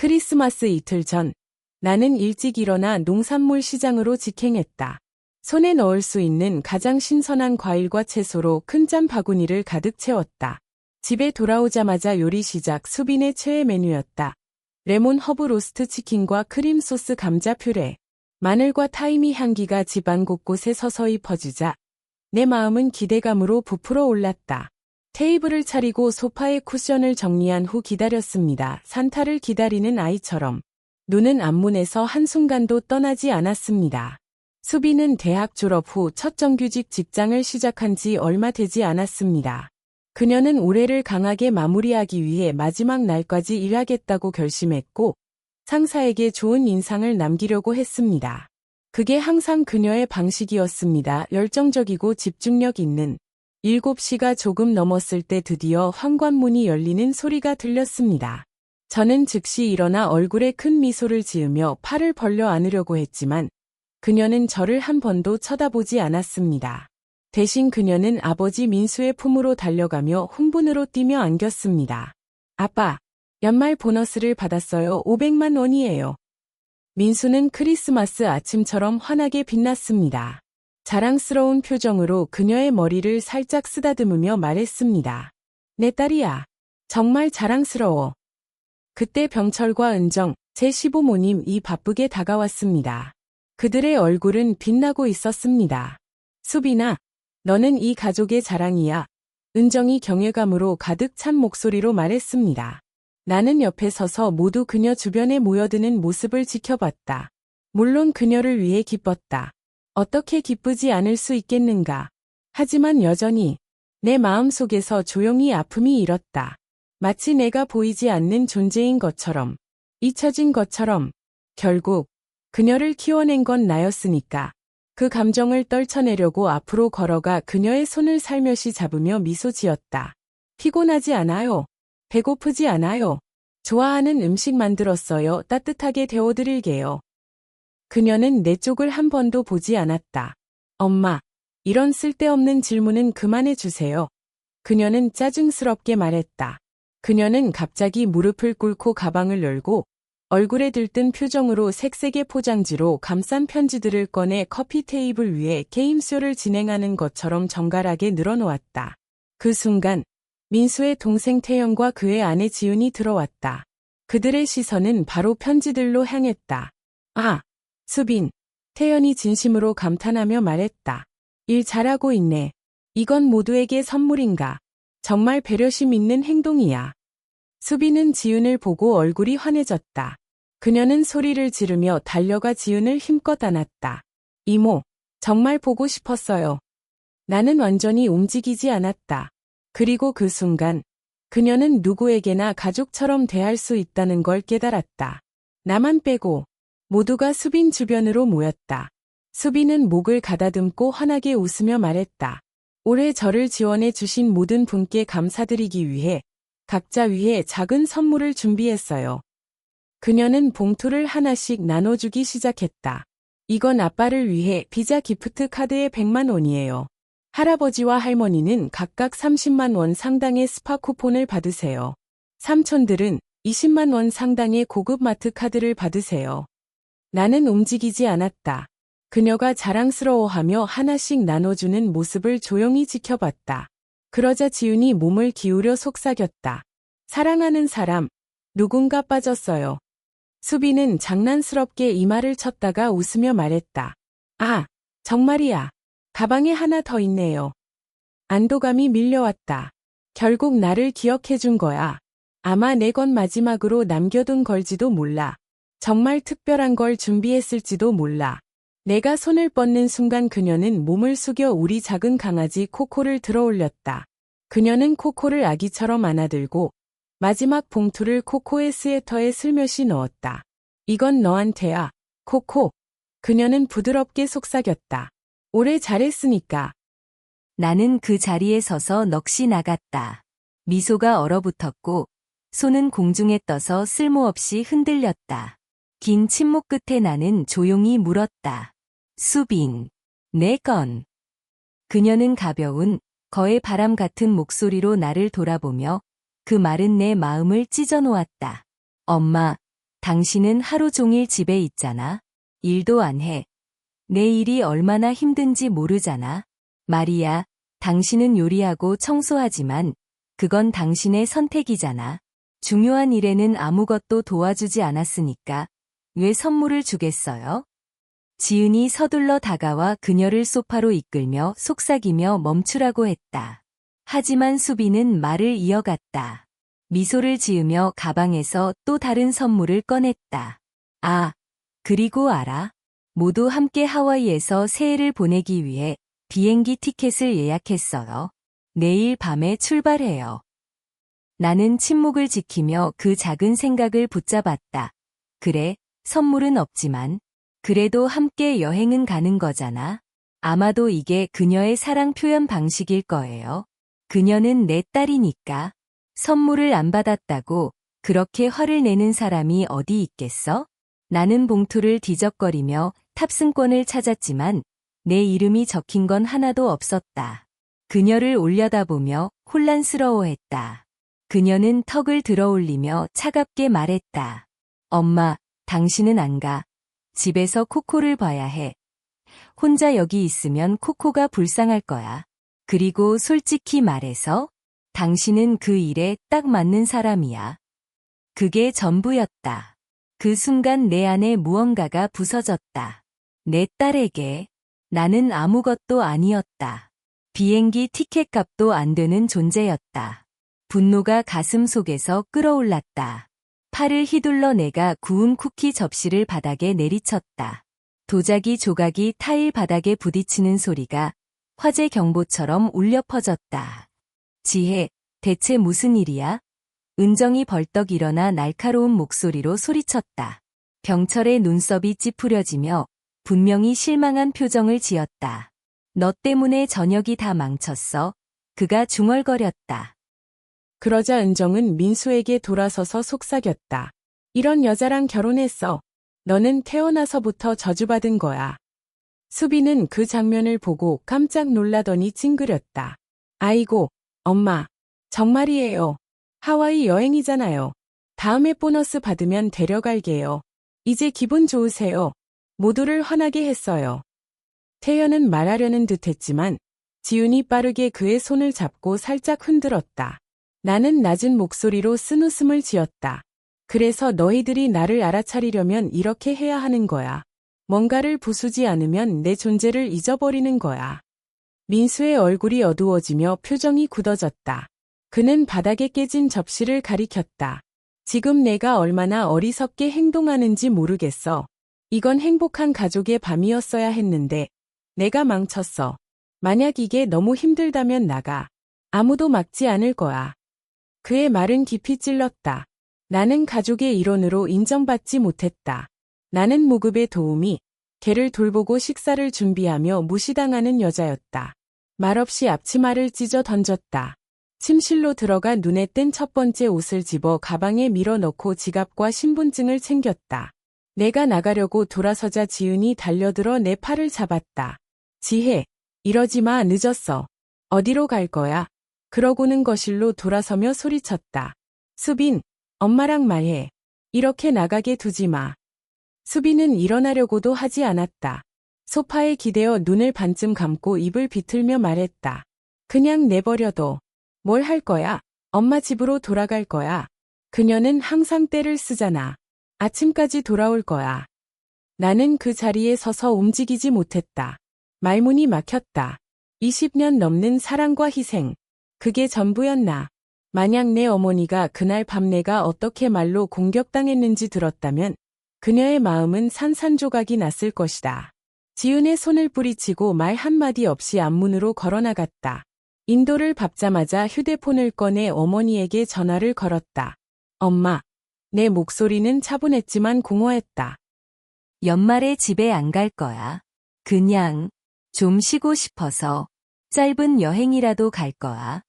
크리스마스 이틀 전, 나는 일찍 일어나 농산물 시장으로 직행했다. 손에 넣을 수 있는 가장 신선한 과일과 채소로 큰 짬 바구니를 가득 채웠다. 집에 돌아오자마자 요리 시작. 수빈의 최애 메뉴였다. 레몬 허브 로스트 치킨과 크림 소스 감자 퓨레. 마늘과 타이미 향기가 집안 곳곳에 서서히 퍼지자 내 마음은 기대감으로 부풀어 올랐다. 테이블을 차리고 소파의 쿠션을 정리한 후 기다렸습니다. 산타를 기다리는 아이처럼. 눈은 앞문에서 한순간도 떠나지 않았습니다. 수빈은 대학 졸업 후 첫 정규직 직장을 시작한 지 얼마 되지 않았습니다. 그녀는 올해를 강하게 마무리하기 위해 마지막 날까지 일하겠다고 결심했고 상사에게 좋은 인상을 남기려고 했습니다. 그게 항상 그녀의 방식이었습니다. 열정적이고 집중력 있는. 7시가 조금 넘었을 때 드디어 현관문이 열리는 소리가 들렸습니다. 저는 즉시 일어나 얼굴에 큰 미소를 지으며 팔을 벌려 안으려고 했지만 그녀는 저를 한 번도 쳐다보지 않았습니다. 대신 그녀는 아버지 민수의 품으로 달려가며 흥분으로 뛰며 안겼습니다. 아빠, 연말 보너스를 받았어요. 500만 원이에요. 민수는 크리스마스 아침처럼 환하게 빛났습니다. 자랑스러운 표정으로 그녀의 머리를 살짝 쓰다듬으며 말했습니다. 내 딸이야. 정말 자랑스러워. 그때 병철과 은정, 제 시부모님이 바쁘게 다가왔습니다. 그들의 얼굴은 빛나고 있었습니다. 수빈아, 너는 이 가족의 자랑이야. 은정이 경외감으로 가득 찬 목소리로 말했습니다. 나는 옆에 서서 모두 그녀 주변에 모여드는 모습을 지켜봤다. 물론 그녀를 위해 기뻤다. 어떻게 기쁘지 않을 수 있겠는가. 하지만 여전히 내 마음속에서 조용히 아픔이 일었다. 마치 내가 보이지 않는 존재인 것처럼, 잊혀진 것처럼. 결국 그녀를 키워낸 건 나였으니까. 그 감정을 떨쳐내려고 앞으로 걸어가 그녀의 손을 살며시 잡으며 미소 지었다. 피곤하지 않아요. 배고프지 않아요. 좋아하는 음식 만들었어요. 따뜻하게 데워드릴게요. 그녀는 내 쪽을 한 번도 보지 않았다. 엄마, 이런 쓸데없는 질문은 그만해 주세요. 그녀는 짜증스럽게 말했다. 그녀는 갑자기 무릎을 꿇고 가방을 열고 얼굴에 들뜬 표정으로 색색의 포장지로 감싼 편지들을 꺼내 커피 테이블 위에 게임쇼를 진행하는 것처럼 정갈하게 늘어놓았다. 그 순간 민수의 동생 태영과 그의 아내 지은이 들어왔다. 그들의 시선은 바로 편지들로 향했다. 아, 수빈. 태연이 진심으로 감탄하며 말했다. 일 잘하고 있네. 이건 모두에게 선물인가. 정말 배려심 있는 행동이야. 수빈은 지은을 보고 얼굴이 환해졌다. 그녀는 소리를 지르며 달려가 지은을 힘껏 안았다. 이모, 정말 보고 싶었어요. 나는 완전히 움직이지 않았다. 그리고 그 순간 그녀는 누구에게나 가족처럼 대할 수 있다는 걸 깨달았다. 나만 빼고 모두가 수빈 주변으로 모였다. 수빈은 목을 가다듬고 환하게 웃으며 말했다. 올해 저를 지원해 주신 모든 분께 감사드리기 위해 각자 위해 작은 선물을 준비했어요. 그녀는 봉투를 하나씩 나눠주기 시작했다. 이건 아빠를 위해 비자 기프트 카드에 100만 원이에요. 할아버지와 할머니는 각각 30만 원 상당의 스파 쿠폰을 받으세요. 삼촌들은 20만 원 상당의 고급 마트 카드를 받으세요. 나는 움직이지 않았다. 그녀가 자랑스러워하며 하나씩 나눠주는 모습을 조용히 지켜봤다. 그러자 지훈이 몸을 기울여 속삭였다. 사랑하는 사람, 누군가 빠졌어요. 수빈은 장난스럽게 이마를 쳤다가 웃으며 말했다. 아, 정말이야. 가방에 하나 더 있네요. 안도감이 밀려왔다. 결국 나를 기억해준 거야. 아마 내 건 마지막으로 남겨둔 걸지도 몰라. 정말 특별한 걸 준비했을지도 몰라. 내가 손을 뻗는 순간 그녀는 몸을 숙여 우리 작은 강아지 코코를 들어올렸다. 그녀는 코코를 아기처럼 안아들고 마지막 봉투를 코코의 스웨터에 슬며시 넣었다. 이건 너한테야, 코코. 그녀는 부드럽게 속삭였다. 오래 잘했으니까. 나는 그 자리에 서서 넋이 나갔다. 미소가 얼어붙었고 손은 공중에 떠서 쓸모없이 흔들렸다. 긴 침묵 끝에 나는 조용히 물었다. 수빈, 내 건. 그녀는 가벼운 거의 바람 같은 목소리로 나를 돌아보며 그 말은 내 마음을 찢어놓았다. 엄마, 당신은 하루 종일 집에 있잖아. 일도 안 해. 내 일이 얼마나 힘든지 모르잖아. 마리아, 당신은 요리하고 청소하지만 그건 당신의 선택이잖아. 중요한 일에는 아무것도 도와주지 않았으니까 왜 선물을 주겠어요? 지은이 서둘러 다가와 그녀를 소파로 이끌며 속삭이며 멈추라고 했다. 하지만 수빈은 말을 이어갔다. 미소를 지으며 가방에서 또 다른 선물을 꺼냈다. 아, 그리고 알아? 모두 함께 하와이에서 새해를 보내기 위해 비행기 티켓을 예약했어요. 내일 밤에 출발해요. 나는 침묵을 지키며 그 작은 생각을 붙잡았다. 그래, 선물은 없지만 그래도 함께 여행은 가는 거잖아. 아마도 이게 그녀의 사랑 표현 방식일 거예요. 그녀는 내 딸이니까. 선물을 안 받았다고 그렇게 화를 내는 사람이 어디 있겠어? 나는 봉투를 뒤적거리며 탑승권을 찾았지만 내 이름이 적힌 건 하나도 없었다. 그녀를 올려다보며 혼란스러워했다. 그녀는 턱을 들어올리며 차갑게 말했다. 엄마, 당신은 안 가. 집에서 코코를 봐야 해. 혼자 여기 있으면 코코가 불쌍할 거야. 그리고 솔직히 말해서 당신은 그 일에 딱 맞는 사람이야. 그게 전부였다. 그 순간 내 안에 무언가가 부서졌다. 내 딸에게 나는 아무것도 아니었다. 비행기 티켓값도 안 되는 존재였다. 분노가 가슴 속에서 끓어올랐다. 팔을 휘둘러 내가 구운 쿠키 접시를 바닥에 내리쳤다. 도자기 조각이 타일 바닥에 부딪히는 소리가 화재 경보처럼 울려 퍼졌다. 지혜, 대체 무슨 일이야? 은정이 벌떡 일어나 날카로운 목소리로 소리쳤다. 병철의 눈썹이 찌푸려지며 분명히 실망한 표정을 지었다. 너 때문에 저녁이 다 망쳤어. 그가 중얼거렸다. 그러자 은정은 민수에게 돌아서서 속삭였다. 이런 여자랑 결혼했어. 너는 태어나서부터 저주받은 거야. 수빈은 그 장면을 보고 깜짝 놀라더니 찡그렸다. 아이고, 엄마, 정말이에요. 하와이 여행이잖아요. 다음에 보너스 받으면 데려갈게요. 이제 기분 좋으세요? 모두를 화나게 했어요. 태연은 말하려는 듯 했지만 지훈이 빠르게 그의 손을 잡고 살짝 흔들었다. 나는 낮은 목소리로 쓴웃음을 지었다. 그래서 너희들이 나를 알아차리려면 이렇게 해야 하는 거야. 뭔가를 부수지 않으면 내 존재를 잊어버리는 거야. 민수의 얼굴이 어두워지며 표정이 굳어졌다. 그는 바닥에 깨진 접시를 가리켰다. 지금 내가 얼마나 어리석게 행동하는지 모르겠어. 이건 행복한 가족의 밤이었어야 했는데 내가 망쳤어. 만약 이게 너무 힘들다면 나가. 아무도 막지 않을 거야. 그의 말은 깊이 찔렀다. 나는 가족의 일원으로 인정받지 못했다. 나는 무급의 도우미, 걔를 돌보고 식사를 준비하며 무시당하는 여자였다. 말없이 앞치마를 찢어 던졌다. 침실로 들어가 눈에 띈 첫 번째 옷을 집어 가방에 밀어넣고 지갑과 신분증을 챙겼다. 내가 나가려고 돌아서자 지은이 달려들어 내 팔을 잡았다. 지혜, 이러지 마, 늦었어. 어디로 갈 거야? 그러고는 거실로 돌아서며 소리쳤다. 수빈, 엄마랑 말해. 이렇게 나가게 두지 마. 수빈은 일어나려고도 하지 않았다. 소파에 기대어 눈을 반쯤 감고 입을 비틀며 말했다. 그냥 내버려둬. 뭘 할 거야? 엄마 집으로 돌아갈 거야. 그녀는 항상 때를 쓰잖아. 아침까지 돌아올 거야. 나는 그 자리에 서서 움직이지 못했다. 말문이 막혔다. 20년 넘는 사랑과 희생. 그게 전부였나. 만약 내 어머니가 그날 밤 내가 어떻게 말로 공격당했는지 들었다면 그녀의 마음은 산산조각이 났을 것이다. 지은의 손을 뿌리치고 말 한마디 없이 앞문으로 걸어나갔다. 인도를 밟자마자 휴대폰을 꺼내 어머니에게 전화를 걸었다. 엄마, 내 목소리는 차분했지만 공허했다. 연말에 집에 안 갈 거야. 그냥 좀 쉬고 싶어서 짧은 여행이라도 갈 거야.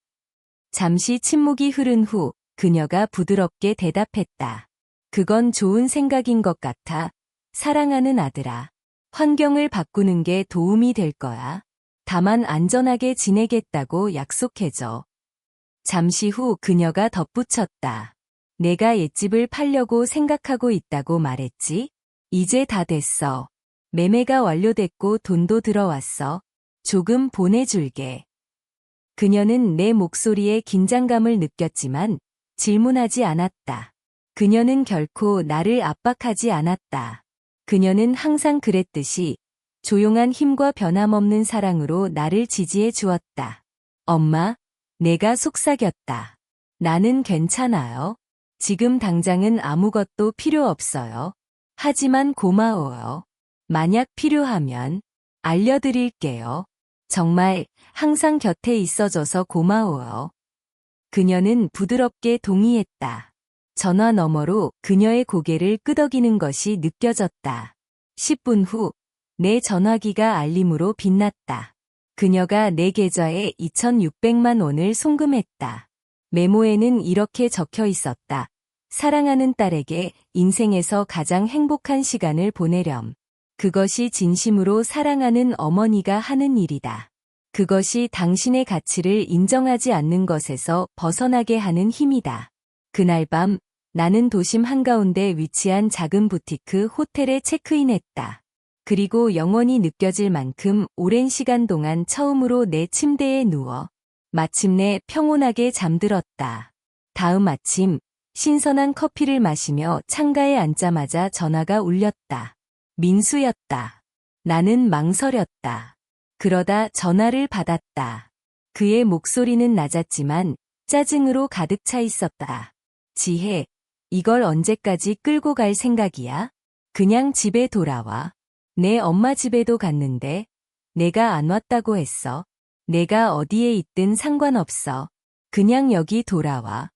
잠시 침묵이 흐른 후 그녀가 부드럽게 대답했다. 그건 좋은 생각인 것 같아. 사랑하는 아들아. 환경을 바꾸는 게 도움이 될 거야. 다만 안전하게 지내겠다고 약속해줘. 잠시 후 그녀가 덧붙였다. 내가 옛집을 팔려고 생각하고 있다고 말했지? 이제 다 됐어. 매매가 완료됐고 돈도 들어왔어. 조금 보내줄게. 그녀는 내 목소리에 긴장감을 느꼈지만 질문하지 않았다. 그녀는 결코 나를 압박하지 않았다. 그녀는 항상 그랬듯이 조용한 힘과 변함없는 사랑으로 나를 지지해 주었다. 엄마, 내가 속삭였다. 나는 괜찮아요. 지금 당장은 아무것도 필요 없어요. 하지만 고마워요. 만약 필요하면 알려드릴게요. 정말 항상 곁에 있어줘서 고마워요. 그녀는 부드럽게 동의했다. 전화 너머로 그녀의 고개를 끄덕이는 것이 느껴졌다. 10분 후, 내 전화기가 알림으로 빛났다. 그녀가 내 계좌에 2,600만 원을 송금했다. 메모에는 이렇게 적혀 있었다. 사랑하는 딸에게 인생에서 가장 행복한 시간을 보내렴. 그것이 진심으로 사랑하는 어머니가 하는 일이다. 그것이 당신의 가치를 인정하지 않는 것에서 벗어나게 하는 힘이다. 그날 밤, 나는 도심 한가운데 위치한 작은 부티크 호텔에 체크인했다. 그리고 영원히 느껴질 만큼 오랜 시간 동안 처음으로 내 침대에 누워 마침내 평온하게 잠들었다. 다음 아침, 신선한 커피를 마시며 창가에 앉자마자 전화가 울렸다. 민수였다. 나는 망설였다. 그러다 전화를 받았다. 그의 목소리는 낮았지만 짜증으로 가득 차 있었다. 지혜, 이걸 언제까지 끌고 갈 생각이야? 그냥 집에 돌아와. 내 엄마 집에도 갔는데 내가 안 왔다고 했어. 내가 어디에 있든 상관없어. 그냥 여기 돌아와.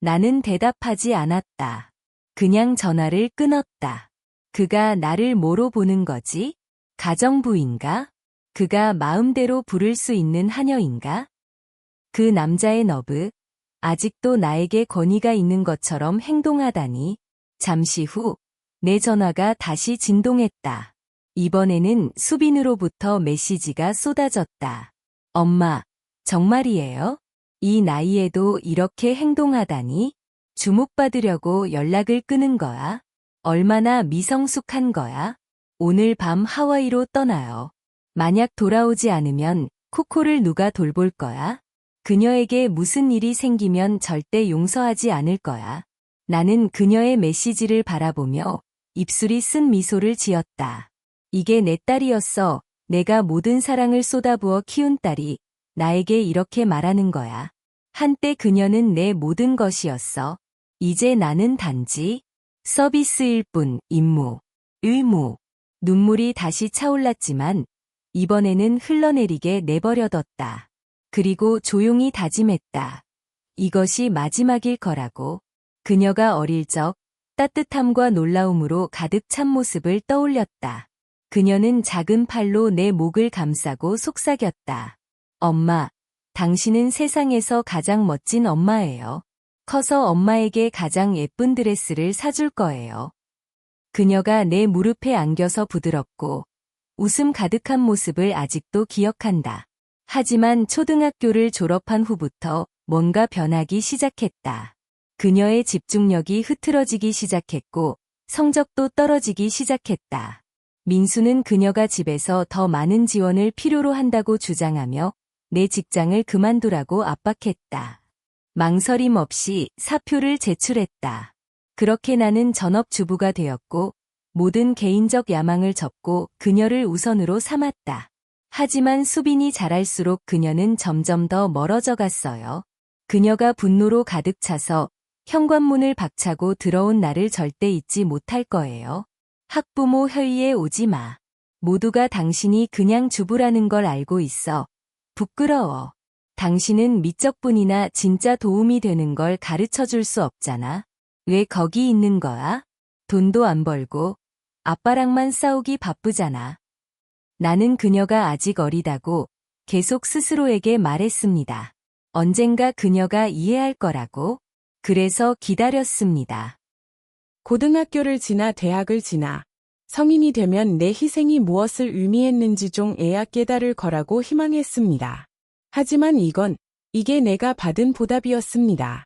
나는 대답하지 않았다. 그냥 전화를 끊었다. 그가 나를 뭐로 보는 거지? 가정부인가? 그가 마음대로 부를 수 있는 하녀인가? 그 남자의 너브, 아직도 나에게 권위가 있는 것처럼 행동하다니. 잠시 후, 내 전화가 다시 진동했다. 이번에는 수빈으로부터 메시지가 쏟아졌다. 엄마, 정말이에요? 이 나이에도 이렇게 행동하다니? 주목받으려고 연락을 끄는 거야? 얼마나 미성숙한 거야? 오늘 밤 하와이로 떠나요. 만약 돌아오지 않으면 코코를 누가 돌볼 거야? 그녀에게 무슨 일이 생기면 절대 용서하지 않을 거야. 나는 그녀의 메시지를 바라보며 입술이 쓴 미소를 지었다. 이게 내 딸이었어. 내가 모든 사랑을 쏟아부어 키운 딸이 나에게 이렇게 말하는 거야. 한때 그녀는 내 모든 것이었어. 이제 나는 단지 서비스일 뿐. 임무, 의무. 눈물이 다시 차올랐지만 이번에는 흘러내리게 내버려뒀다. 그리고 조용히 다짐했다. 이것이 마지막일 거라고. 그녀가 어릴 적 따뜻함과 놀라움으로 가득 찬 모습을 떠올렸다. 그녀는 작은 팔로 내 목을 감싸고 속삭였다. 엄마, 당신은 세상에서 가장 멋진 엄마예요. 커서 엄마에게 가장 예쁜 드레스를 사줄 거예요. 그녀가 내 무릎에 안겨서 부드럽고 웃음 가득한 모습을 아직도 기억한다. 하지만 초등학교를 졸업한 후부터 뭔가 변하기 시작했다. 그녀의 집중력이 흐트러지기 시작했고 성적도 떨어지기 시작했다. 민수는 그녀가 집에서 더 많은 지원을 필요로 한다고 주장하며 내 직장을 그만두라고 압박했다. 망설임 없이 사표를 제출했다. 그렇게 나는 전업주부가 되었고 모든 개인적 야망을 접고 그녀를 우선으로 삼았다. 하지만 수빈이 자랄수록 그녀는 점점 더 멀어져 갔어요. 그녀가 분노로 가득 차서 현관문을 박차고 들어온 나를 절대 잊지 못할 거예요. 학부모 회의에 오지 마. 모두가 당신이 그냥 주부라는 걸 알고 있어. 부끄러워. 당신은 미적분이나 진짜 도움이 되는 걸 가르쳐 줄 수 없잖아. 왜 거기 있는 거야? 돈도 안 벌고 아빠랑만 싸우기 바쁘잖아. 나는 그녀가 아직 어리다고 계속 스스로에게 말했습니다. 언젠가 그녀가 이해할 거라고. 그래서 기다렸습니다. 고등학교를 지나 대학을 지나 성인이 되면 내 희생이 무엇을 의미했는지 좀 에야 깨달을 거라고 희망했습니다. 하지만 이게 내가 받은 보답이었습니다.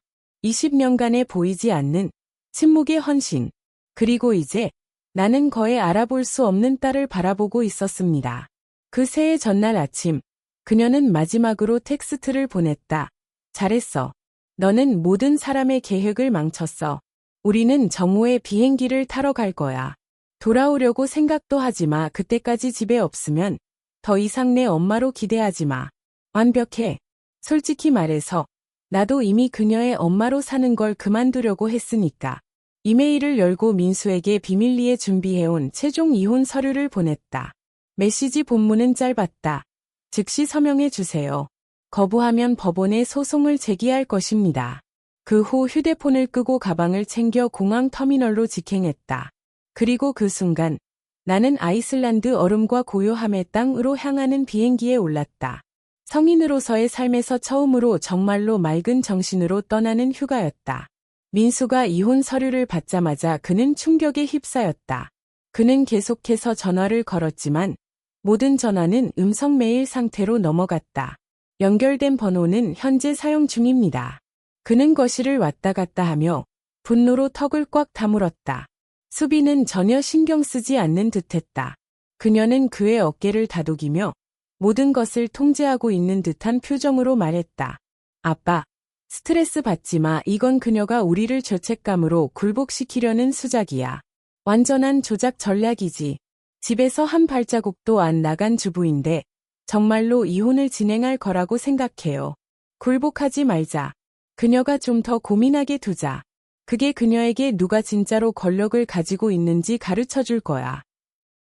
20년간에 보이지 않는 침묵의 헌신. 그리고 이제 나는 거의 알아볼 수 없는 딸을 바라보고 있었습니다. 그 새해 전날 아침, 그녀는 마지막으로 텍스트를 보냈다. 잘했어. 너는 모든 사람의 계획을 망쳤어. 우리는 정오에 비행기를 타러 갈 거야. 돌아오려고 생각도 하지 마. 그때까지 집에 없으면 더 이상 내 엄마로 기대하지 마. 완벽해. 솔직히 말해서 나도 이미 그녀의 엄마로 사는 걸 그만두려고 했으니까. 이메일을 열고 민수에게 비밀리에 준비해온 최종 이혼 서류를 보냈다. 메시지 본문은 짧았다. 즉시 서명해 주세요. 거부하면 법원에 소송을 제기할 것입니다. 그 후 휴대폰을 끄고 가방을 챙겨 공항 터미널로 직행했다. 그리고 그 순간 나는 아이슬란드 얼음과 고요함의 땅으로 향하는 비행기에 올랐다. 성인으로서의 삶에서 처음으로 정말로 맑은 정신으로 떠나는 휴가였다. 민수가 이혼 서류를 받자마자 그는 충격에 휩싸였다. 그는 계속해서 전화를 걸었지만 모든 전화는 음성 메일 상태로 넘어갔다. 연결된 번호는 현재 사용 중입니다. 그는 거실을 왔다 갔다 하며 분노로 턱을 꽉 다물었다. 수비는 전혀 신경 쓰지 않는 듯했다. 그녀는 그의 어깨를 다독이며 모든 것을 통제하고 있는 듯한 표정으로 말했다. 아빠, 스트레스 받지 마. 이건 그녀가 우리를 죄책감으로 굴복시키려는 수작이야. 완전한 조작 전략이지. 집에서 한 발자국도 안 나간 주부인데 정말로 이혼을 진행할 거라고 생각해요. 굴복하지 말자. 그녀가 좀 더 고민하게 두자. 그게 그녀에게 누가 진짜로 권력을 가지고 있는지 가르쳐 줄 거야.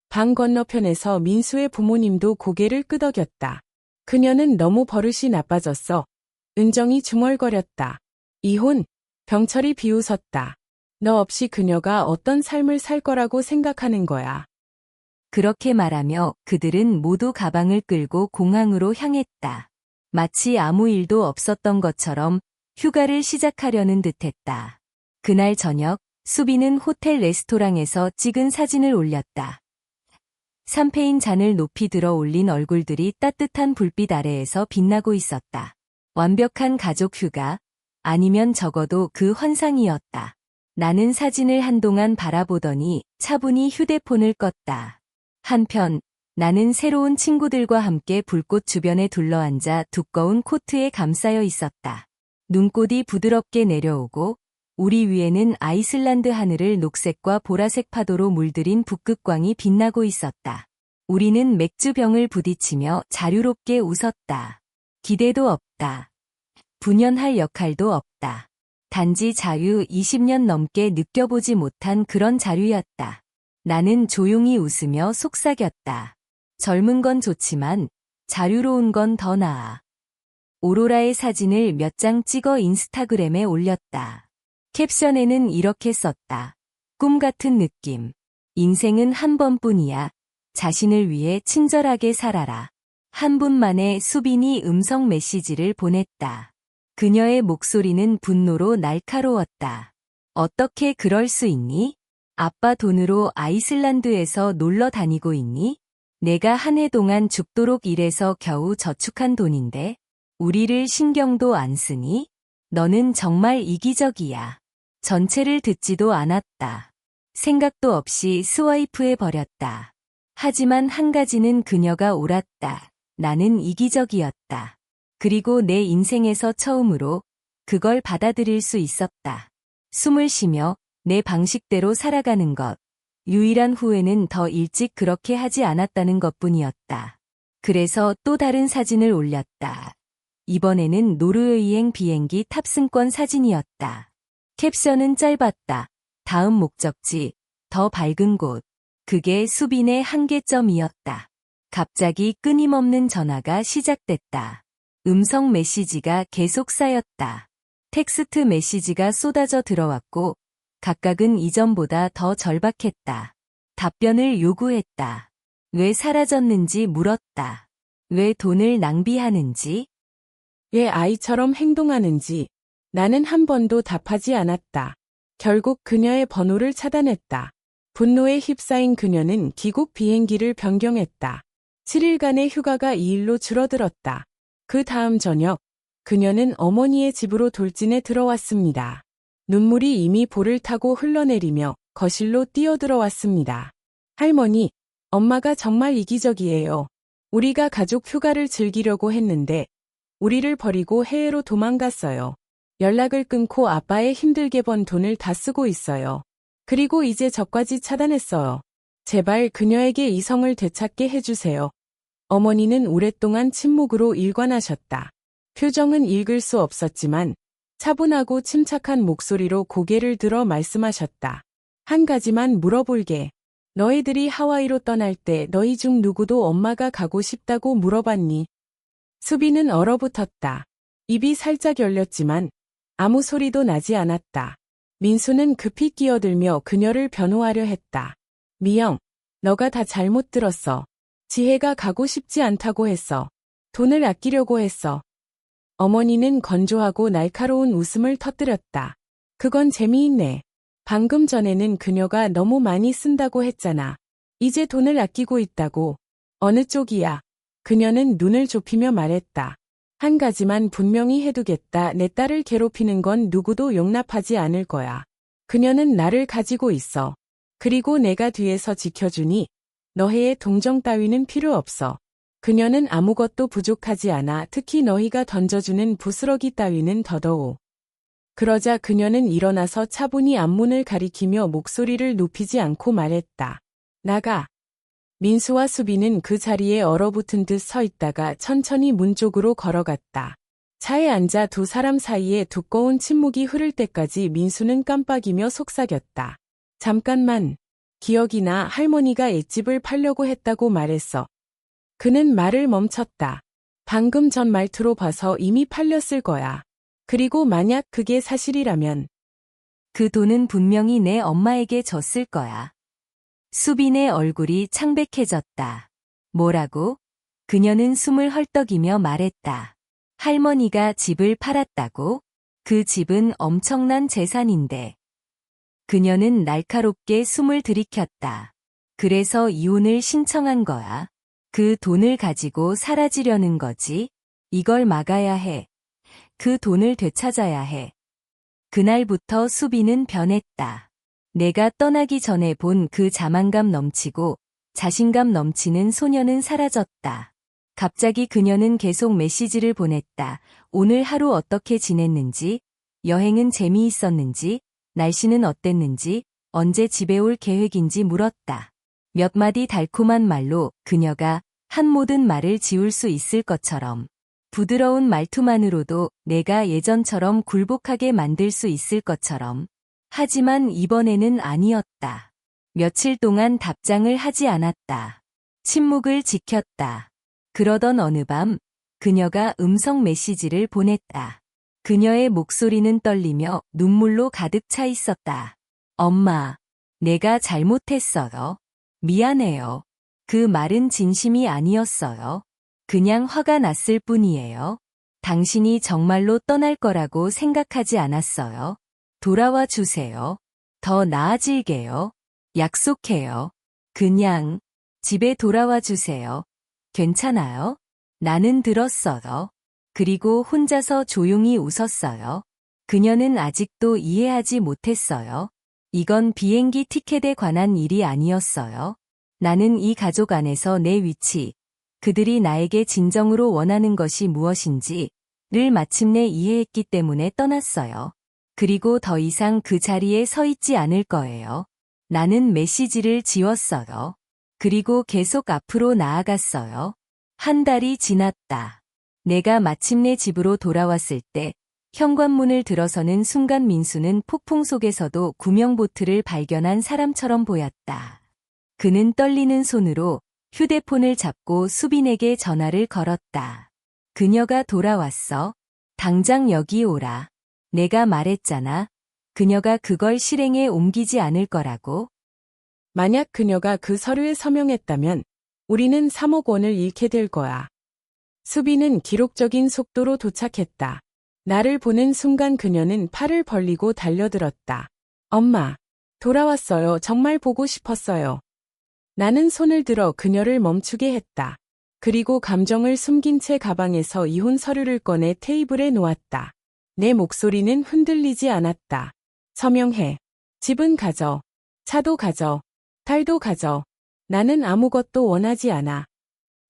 방 건너편에서 민수의 부모님도 고개를 끄덕였다. 그녀는 너무 버릇이 나빠졌어. 은정이 중얼거렸다. 이혼, 병철이 비웃었다. 너 없이 그녀가 어떤 삶을 살 거라고 생각하는 거야. 그렇게 말하며 그들은 모두 가방을 끌고 공항으로 향했다. 마치 아무 일도 없었던 것처럼 휴가를 시작하려는 듯했다. 그날 저녁, 수비는 호텔 레스토랑에서 찍은 사진을 올렸다. 샴페인 잔을 높이 들어 올린 얼굴들이 따뜻한 불빛 아래에서 빛나고 있었다. 완벽한 가족 휴가, 아니면 적어도 그 환상이었다. 나는 사진을 한동안 바라보더니 차분히 휴대폰을 껐다. 한편, 나는 새로운 친구들과 함께 불꽃 주변에 둘러앉아 두꺼운 코트에 감싸여 있었다. 눈꽃이 부드럽게 내려오고 우리 위에는 아이슬란드 하늘을 녹색과 보라색 파도로 물들인 북극광이 빛나고 있었다. 우리는 맥주병을 부딪히며 자유롭게 웃었다. 기대도 없다. 분연할 역할도 없다. 단지 자유 20년 넘게 느껴보지 못한 그런 자유였다. 나는 조용히 웃으며 속삭였다. 젊은 건 좋지만 자유로운 건 더 나아. 오로라의 사진을 몇 장 찍어 인스타그램에 올렸다. 캡션에는 이렇게 썼다. 꿈 같은 느낌. 인생은 한 번뿐이야. 자신을 위해 친절하게 살아라. 한 분만의 수빈이 음성 메시지를 보냈다. 그녀의 목소리는 분노로 날카로웠다. 어떻게 그럴 수 있니? 아빠 돈으로 아이슬란드에서 놀러 다니고 있니? 내가 한 해 동안 죽도록 일해서 겨우 저축한 돈인데 우리를 신경도 안 쓰니? 너는 정말 이기적이야. 전체를 듣지도 않았다. 생각도 없이 스와이프해버렸다. 하지만 한 가지는 그녀가 옳았다. 나는 이기적이었다. 그리고 내 인생에서 처음으로 그걸 받아들일 수 있었다. 숨을 쉬며 내 방식대로 살아가는 것. 유일한 후회는 더 일찍 그렇게 하지 않았다는 것뿐이었다. 그래서 또 다른 사진을 올렸다. 이번에는 노르웨이행 비행기 탑승권 사진이었다. 캡션은 짧았다. 다음 목적지, 더 밝은 곳. 그게 수빈의 한계점이었다. 갑자기 끊임없는 전화가 시작됐다. 음성 메시지가 계속 쌓였다. 텍스트 메시지가 쏟아져 들어왔고 각각은 이전보다 더 절박했다. 답변을 요구했다. 왜 사라졌는지 물었다. 왜 돈을 낭비하는지? 왜 아이처럼 행동하는지 나는 한 번도 답하지 않았다. 결국 그녀의 번호를 차단했다. 분노에 휩싸인 그녀는 귀국 비행기를 변경했다. 7일간의 휴가가 2일로 줄어들었다. 그 다음 저녁, 그녀는 어머니의 집으로 돌진해 들어왔습니다. 눈물이 이미 볼을 타고 흘러내리며 거실로 뛰어들어왔습니다. 할머니, 엄마가 정말 이기적이에요. 우리가 가족 휴가를 즐기려고 했는데 우리를 버리고 해외로 도망갔어요. 연락을 끊고 아빠의 힘들게 번 돈을 다 쓰고 있어요. 그리고 이제 저까지 차단했어요. 제발 그녀에게 이성을 되찾게 해주세요. 어머니는 오랫동안 침묵으로 일관하셨다. 표정은 읽을 수 없었지만 차분하고 침착한 목소리로 고개를 들어 말씀하셨다. 한 가지만 물어볼게. 너희들이 하와이로 떠날 때 너희 중 누구도 엄마가 가고 싶다고 물어봤니? 수비는 얼어붙었다. 입이 살짝 열렸지만 아무 소리도 나지 않았다. 민수는 급히 끼어들며 그녀를 변호하려 했다. 미영, 너가 다 잘못 들었어. 지혜가 가고 싶지 않다고 했어. 돈을 아끼려고 했어. 어머니는 건조하고 날카로운 웃음을 터뜨렸다. 그건 재미있네. 방금 전에는 그녀가 너무 많이 쓴다고 했잖아. 이제 돈을 아끼고 있다고. 어느 쪽이야? 그녀는 눈을 좁히며 말했다. 한 가지만 분명히 해두겠다. 내 딸을 괴롭히는 건 누구도 용납하지 않을 거야. 그녀는 나를 가지고 있어. 그리고 내가 뒤에서 지켜주니 너희의 동정 따위는 필요 없어. 그녀는 아무것도 부족하지 않아. 특히 너희가 던져주는 부스러기 따위는 더더욱. 그러자 그녀는 일어나서 차분히 앞문을 가리키며 목소리를 높이지 않고 말했다. 나가. 민수와 수비는 그 자리에 얼어붙은 듯 서 있다가 천천히 문 쪽으로 걸어갔다. 차에 앉아 두 사람 사이에 두꺼운 침묵이 흐를 때까지 민수는 깜빡이며 속삭였다. 잠깐만. 기억이나 할머니가 앳집을 팔려고 했다고 말했어. 그는 말을 멈췄다. 방금 전 말투로 봐서 이미 팔렸을 거야. 그리고 만약 그게 사실이라면 그 돈은 분명히 내 엄마에게 줬을 거야. 수빈의 얼굴이 창백해졌다. 뭐라고? 그녀는 숨을 헐떡이며 말했다. 할머니가 집을 팔았다고? 그 집은 엄청난 재산인데. 그녀는 날카롭게 숨을 들이켰다. 그래서 이혼을 신청한 거야. 그 돈을 가지고 사라지려는 거지. 이걸 막아야 해. 그 돈을 되찾아야 해. 그날부터 수비는 변했다. 내가 떠나기 전에 본 그 자만감 넘치고 자신감 넘치는 소녀는 사라졌다. 갑자기 그녀는 계속 메시지를 보냈다. 오늘 하루 어떻게 지냈는지, 여행은 재미있었는지, 날씨는 어땠는지, 언제 집에 올 계획인지 물었다. 몇 마디 달콤한 말로 그녀가 한 모든 말을 지울 수 있을 것처럼 부드러운 말투만으로도 내가 예전처럼 굴복하게 만들 수 있을 것처럼. 하지만 이번에는 아니었다. 며칠 동안 답장을 하지 않았다. 침묵을 지켰다. 그러던 어느 밤 그녀가 음성 메시지를 보냈다. 그녀의 목소리는 떨리며 눈물로 가득 차 있었다. 엄마, 내가 잘못했어요. 미안해요. 그 말은 진심이 아니었어요. 그냥 화가 났을 뿐이에요. 당신이 정말로 떠날 거라고 생각하지 않았어요. 돌아와 주세요. 더 나아질게요. 약속해요. 그냥 집에 돌아와 주세요. 괜찮아요? 나는 들었어요. 그리고 혼자서 조용히 웃었어요. 그녀는 아직도 이해하지 못했어요. 이건 비행기 티켓에 관한 일이 아니었어요. 나는 이 가족 안에서 내 위치, 그들이 나에게 진정으로 원하는 것이 무엇인지를 마침내 이해했기 때문에 떠났어요. 그리고 더 이상 그 자리에 서 있지 않을 거예요. 나는 메시지를 지웠어요. 그리고 계속 앞으로 나아갔어요. 한 달이 지났다. 내가 마침내 집으로 돌아왔을 때 현관문을 들어서는 순간 민수는 폭풍 속에서도 구명보트를 발견한 사람처럼 보였다. 그는 떨리는 손으로 휴대폰을 잡고 수빈에게 전화를 걸었다. 그녀가 돌아왔어. 당장 여기 오라. 내가 말했잖아. 그녀가 그걸 실행에 옮기지 않을 거라고. 만약 그녀가 그 서류에 서명했다면 우리는 3억 원을 잃게 될 거야. 수비는 기록적인 속도로 도착했다. 나를 보는 순간 그녀는 팔을 벌리고 달려들었다. 엄마, 돌아왔어요. 정말 보고 싶었어요. 나는 손을 들어 그녀를 멈추게 했다. 그리고 감정을 숨긴 채 가방에서 이혼 서류를 꺼내 테이블에 놓았다. 내 목소리는 흔들리지 않았다. 서명해. 집은 가져. 차도 가져. 딸도 가져. 나는 아무것도 원하지 않아.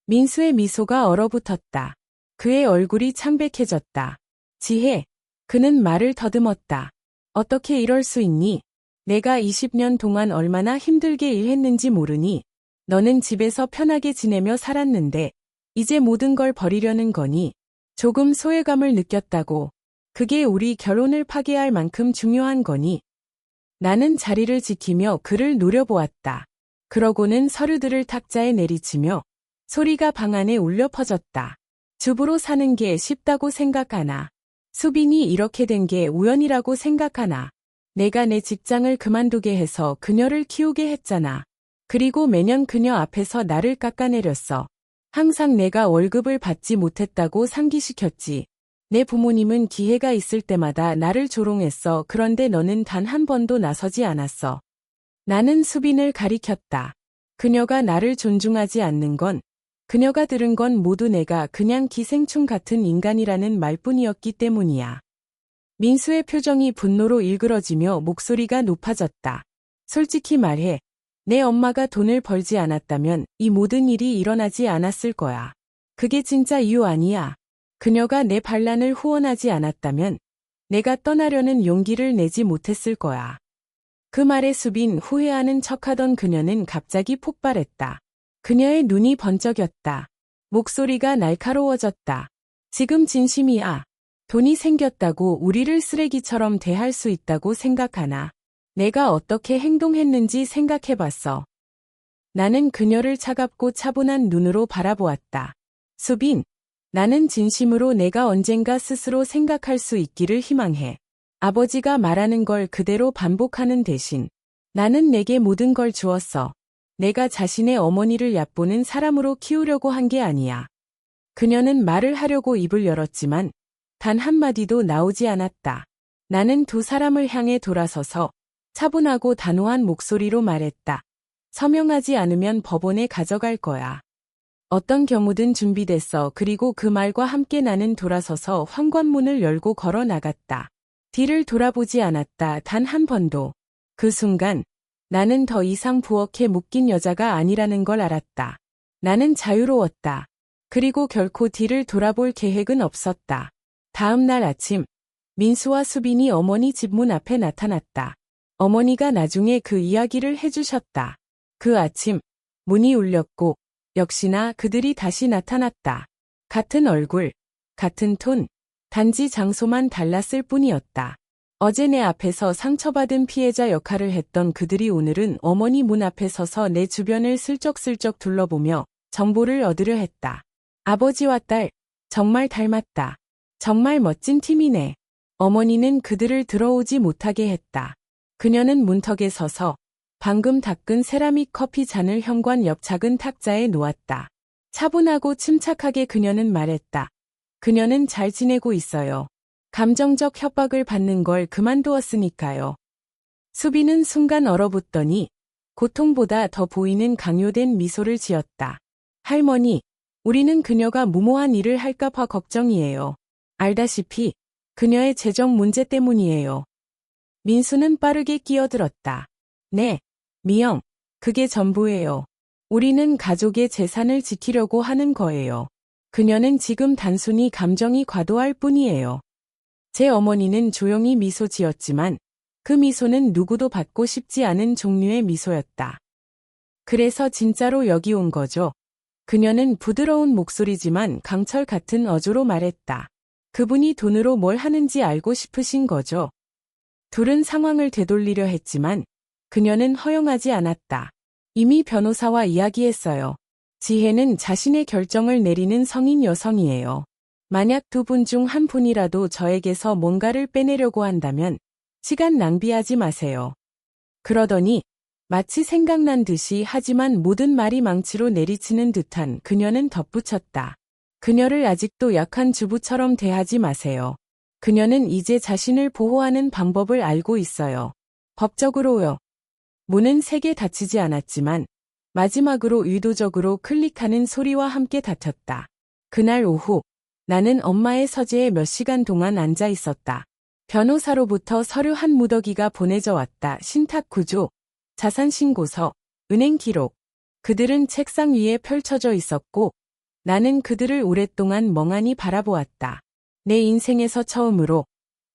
민수의 미소가 얼어붙었다. 그의 얼굴이 창백해졌다. 지혜. 그는 말을 더듬었다. 어떻게 이럴 수 있니? 내가 20년 동안 얼마나 힘들게 일했는지 모르니? 너는 집에서 편하게 지내며 살았는데 이제 모든 걸 버리려는 거니? 조금 소외감을 느꼈다고. 그게 우리 결혼을 파괴할 만큼 중요한 거니? 나는 자리를 지키며 그를 노려보았다. 그러고는 서류들을 탁자에 내리치며 소리가 방 안에 울려 퍼졌다. 주부로 사는 게 쉽다고 생각하나? 수빈이 이렇게 된 게 우연이라고 생각하나? 내가 내 직장을 그만두게 해서 그녀를 키우게 했잖아. 그리고 매년 그녀 앞에서 나를 깎아내렸어. 항상 내가 월급을 받지 못했다고 상기시켰지. 내 부모님은 기회가 있을 때마다 나를 조롱했어. 그런데 너는 단 한 번도 나서지 않았어. 나는 수빈을 가리켰다. 그녀가 나를 존중하지 않는 건, 그녀가 들은 건 모두 내가 그냥 기생충 같은 인간이라는 말뿐이었기 때문이야. 민수의 표정이 분노로 일그러지며 목소리가 높아졌다. 솔직히 말해. 내 엄마가 돈을 벌지 않았다면 이 모든 일이 일어나지 않았을 거야. 그게 진짜 이유 아니야. 그녀가 내 반란을 후원하지 않았다면 내가 떠나려는 용기를 내지 못했을 거야. 그 말에 수빈 후회하는 척하던 그녀는 갑자기 폭발했다. 그녀의 눈이 번쩍였다. 목소리가 날카로워졌다. 지금 진심이야. 돈이 생겼다고 우리를 쓰레기처럼 대할 수 있다고 생각하나? 내가 어떻게 행동했는지 생각해봤어. 나는 그녀를 차갑고 차분한 눈으로 바라보았다. 수빈, 나는 진심으로 내가 언젠가 스스로 생각할 수 있기를 희망해. 아버지가 말하는 걸 그대로 반복하는 대신 나는 내게 모든 걸 주었어. 내가 자신의 어머니를 얕보는 사람으로 키우려고 한 게 아니야. 그녀는 말을 하려고 입을 열었지만 단 한마디도 나오지 않았다. 나는 두 사람을 향해 돌아서서 차분하고 단호한 목소리로 말했다. 서명하지 않으면 법원에 가져갈 거야. 어떤 경우든 준비됐어. 그리고 그 말과 함께 나는 돌아서서 현관문을 열고 걸어 나갔다. 뒤를 돌아보지 않았다. 단 한 번도. 그 순간 나는 더 이상 부엌에 묶인 여자가 아니라는 걸 알았다. 나는 자유로웠다. 그리고 결코 뒤를 돌아볼 계획은 없었다. 다음 날 아침, 민수와 수빈이 어머니 집 문 앞에 나타났다. 어머니가 나중에 그 이야기를 해주셨다. 그 아침, 문이 울렸고 역시나 그들이 다시 나타났다. 같은 얼굴, 같은 톤, 단지 장소만 달랐을 뿐이었다. 어제 내 앞에서 상처받은 피해자 역할을 했던 그들이 오늘은 어머니 문 앞에 서서 내 주변을 슬쩍슬쩍 둘러보며 정보를 얻으려 했다. 아버지와 딸, 정말 닮았다. 정말 멋진 팀이네. 어머니는 그들을 들어오지 못하게 했다. 그녀는 문턱에 서서 방금 닦은 세라믹 커피 잔을 현관 옆 작은 탁자에 놓았다. 차분하고 침착하게 그녀는 말했다. 그녀는 잘 지내고 있어요. 감정적 협박을 받는 걸 그만두었으니까요. 수빈은 순간 얼어붙더니 고통보다 더 보이는 강요된 미소를 지었다. 할머니, 우리는 그녀가 무모한 일을 할까봐 걱정이에요. 알다시피 그녀의 재정 문제 때문이에요. 민수는 빠르게 끼어들었다. 네, 미영, 그게 전부예요. 우리는 가족의 재산을 지키려고 하는 거예요. 그녀는 지금 단순히 감정이 과도할 뿐이에요. 제 어머니는 조용히 미소 지었지만 그 미소는 누구도 받고 싶지 않은 종류의 미소였다. 그래서 진짜로 여기 온 거죠. 그녀는 부드러운 목소리지만 강철 같은 어조로 말했다. 그분이 돈으로 뭘 하는지 알고 싶으신 거죠. 둘은 상황을 되돌리려 했지만 그녀는 허용하지 않았다. 이미 변호사와 이야기했어요. 지혜는 자신의 결정을 내리는 성인 여성이에요. 만약 두 분 중 한 분이라도 저에게서 뭔가를 빼내려고 한다면 시간 낭비하지 마세요. 그러더니 마치 생각난 듯이 하지만 모든 말이 망치로 내리치는 듯한 그녀는 덧붙였다. 그녀를 아직도 약한 주부처럼 대하지 마세요. 그녀는 이제 자신을 보호하는 방법을 알고 있어요. 법적으로요. 문은 세게 닫히지 않았지만 마지막으로 의도적으로 클릭하는 소리와 함께 닫혔다. 그날 오후 나는 엄마의 서재에 몇 시간 동안 앉아 있었다. 변호사로부터 서류 한 무더기가 보내져 왔다. 신탁 구조, 자산 신고서, 은행 기록. 그들은 책상 위에 펼쳐져 있었고 나는 그들을 오랫동안 멍하니 바라보았다. 내 인생에서 처음으로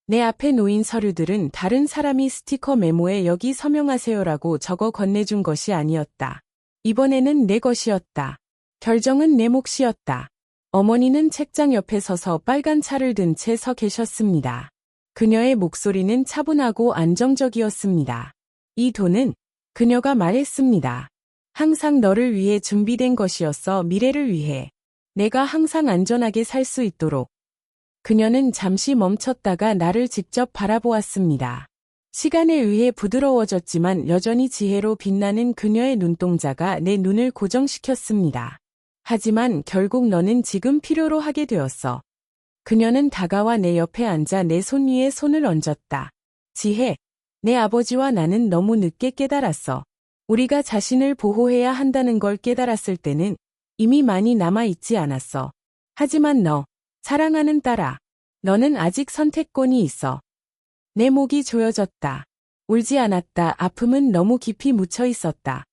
내 앞에 놓인 서류들은 다른 사람이 스티커 메모에 여기 서명하세요라고 적어 건네준 것이 아니었다. 이번에는 내 것이었다. 결정은 내 몫이었다. 어머니는 책장 옆에 서서 빨간 차를 든 채 서 계셨습니다. 그녀의 목소리는 차분하고 안정적이었습니다. 이 돈은 그녀가 말했습니다. 항상 너를 위해 준비된 것이었어. 미래를 위해. 내가 항상 안전하게 살 수 있도록. 그녀는 잠시 멈췄다가 나를 직접 바라보았습니다. 시간에 의해 부드러워졌지만 여전히 지혜로 빛나는 그녀의 눈동자가 내 눈을 고정시켰습니다. 하지만 결국 너는 지금 필요로 하게 되었어. 그녀는 다가와 내 옆에 앉아 내 손 위에 손을 얹었다. 지혜, 내 아버지와 나는 너무 늦게 깨달았어. 우리가 자신을 보호해야 한다는 걸 깨달았을 때는 이미 많이 남아있지 않았어. 하지만 너, 사랑하는 딸아, 너는 아직 선택권이 있어. 내 목이 조여졌다. 울지 않았다. 아픔은 너무 깊이 묻혀 있었다.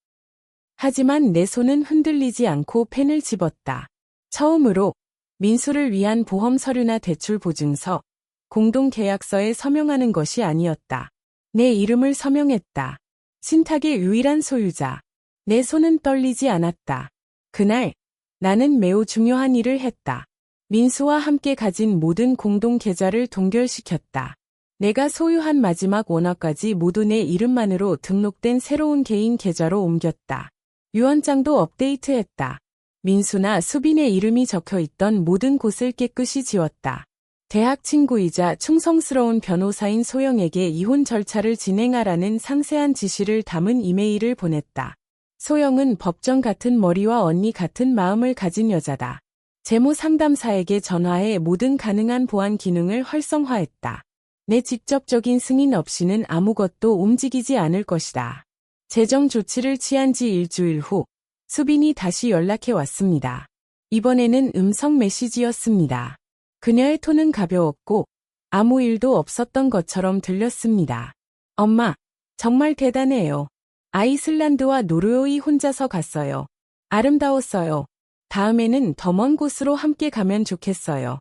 하지만 내 손은 흔들리지 않고 펜을 집었다. 처음으로 민수를 위한 보험 서류나 대출 보증서, 공동계약서에 서명하는 것이 아니었다. 내 이름을 서명했다. 신탁의 유일한 소유자. 내 손은 떨리지 않았다. 그날 나는 매우 중요한 일을 했다. 민수와 함께 가진 모든 공동계좌를 동결시켰다. 내가 소유한 마지막 원화까지 모두 내 이름만으로 등록된 새로운 개인 계좌로 옮겼다. 유언장도 업데이트했다. 민수나 수빈의 이름이 적혀있던 모든 곳을 깨끗이 지웠다. 대학 친구이자 충성스러운 변호사인 소영에게 이혼 절차를 진행하라는 상세한 지시를 담은 이메일을 보냈다. 소영은 법정 같은 머리와 언니 같은 마음을 가진 여자다. 재무 상담사에게 전화해 모든 가능한 보안 기능을 활성화했다. 내 직접적인 승인 없이는 아무것도 움직이지 않을 것이다. 재정 조치를 취한 지 일주일 후 수빈이 다시 연락해 왔습니다. 이번에는 음성 메시지였습니다. 그녀의 톤은 가벼웠고 아무 일도 없었던 것처럼 들렸습니다. 엄마, 정말 대단해요. 아이슬란드와 노르웨이 혼자서 갔어요. 아름다웠어요. 다음에는 더 먼 곳으로 함께 가면 좋겠어요.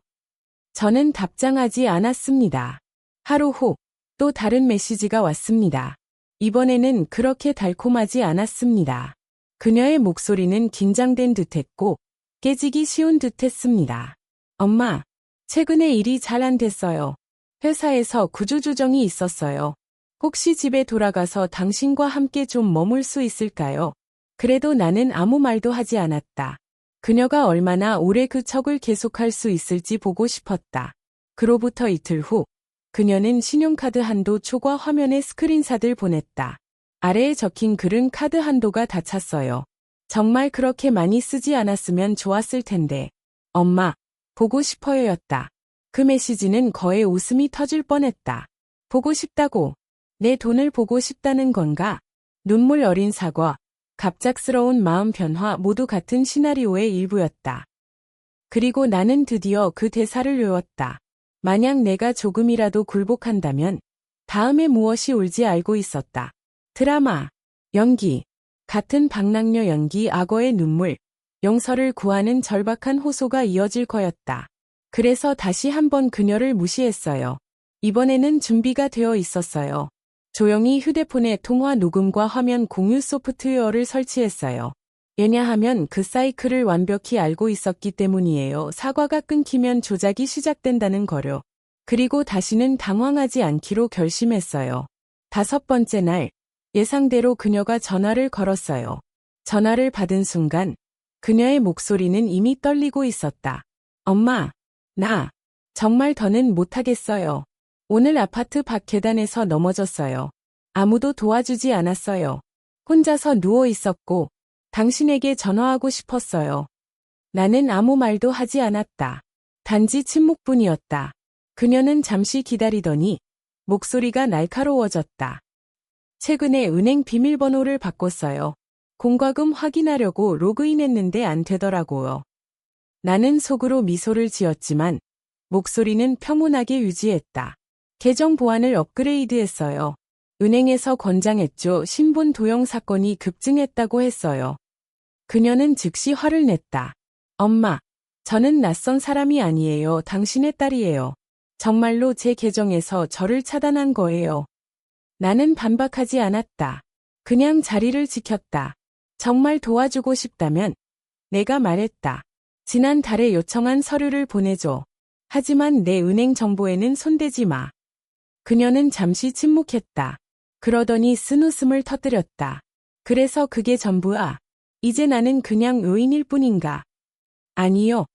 저는 답장하지 않았습니다. 하루 후 또 다른 메시지가 왔습니다. 이번에는 그렇게 달콤하지 않았습니다. 그녀의 목소리는 긴장된 듯했고 깨지기 쉬운 듯했습니다. 엄마, 최근에 일이 잘 안 됐어요. 회사에서 구조조정이 있었어요. 혹시 집에 돌아가서 당신과 함께 좀 머물 수 있을까요? 그래도 나는 아무 말도 하지 않았다. 그녀가 얼마나 오래 그 척을 계속할 수 있을지 보고 싶었다. 그로부터 이틀 후 그녀는 신용카드 한도 초과 화면에 스크린샷을 보냈다. 아래에 적힌 글은 카드 한도가 다 찼어요. 정말 그렇게 많이 쓰지 않았으면 좋았을 텐데. 엄마, 보고 싶어요였다. 그 메시지는 거의 웃음이 터질 뻔했다. 보고 싶다고. 내 돈을 보고 싶다는 건가? 눈물 어린 사과, 갑작스러운 마음 변화 모두 같은 시나리오의 일부였다. 그리고 나는 드디어 그 대사를 외웠다. 만약 내가 조금이라도 굴복한다면 다음에 무엇이 올지 알고 있었다. 드라마, 연기, 같은 방랑녀 연기, 악어의 눈물, 용서를 구하는 절박한 호소가 이어질 거였다. 그래서 다시 한번 그녀를 무시했어요. 이번에는 준비가 되어 있었어요. 조용히 휴대폰에 통화 녹음과 화면 공유 소프트웨어를 설치했어요. 왜냐하면 그 사이클을 완벽히 알고 있었기 때문이에요. 사과가 끊기면 조작이 시작된다는 거요. 그리고 다시는 당황하지 않기로 결심했어요. 5번째 날, 예상대로 그녀가 전화를 걸었어요. 전화를 받은 순간, 그녀의 목소리는 이미 떨리고 있었다. 엄마, 나 정말 더는 못하겠어요. 오늘 아파트 밖 계단에서 넘어졌어요. 아무도 도와주지 않았어요. 혼자서 누워 있었고, 당신에게 전화하고 싶었어요. 나는 아무 말도 하지 않았다. 단지 침묵뿐이었다. 그녀는 잠시 기다리더니 목소리가 날카로워졌다. 최근에 은행 비밀번호를 바꿨어요. 공과금 확인하려고 로그인했는데 안 되더라고요. 나는 속으로 미소를 지었지만 목소리는 평온하게 유지했다. 계정 보안을 업그레이드했어요. 은행에서 권장했죠. 신분 도용 사건이 급증했다고 했어요. 그녀는 즉시 화를 냈다. 엄마, 저는 낯선 사람이 아니에요. 당신의 딸이에요. 정말로 제 계정에서 저를 차단한 거예요. 나는 반박하지 않았다. 그냥 자리를 지켰다. 정말 도와주고 싶다면 내가 말했다. 지난달에 요청한 서류를 보내줘. 하지만 내 은행 정보에는 손대지 마. 그녀는 잠시 침묵했다. 그러더니 쓴웃음을 터뜨렸다. 그래서 그게 전부야. 이제 나는 그냥 의인일 뿐인가? 아니요.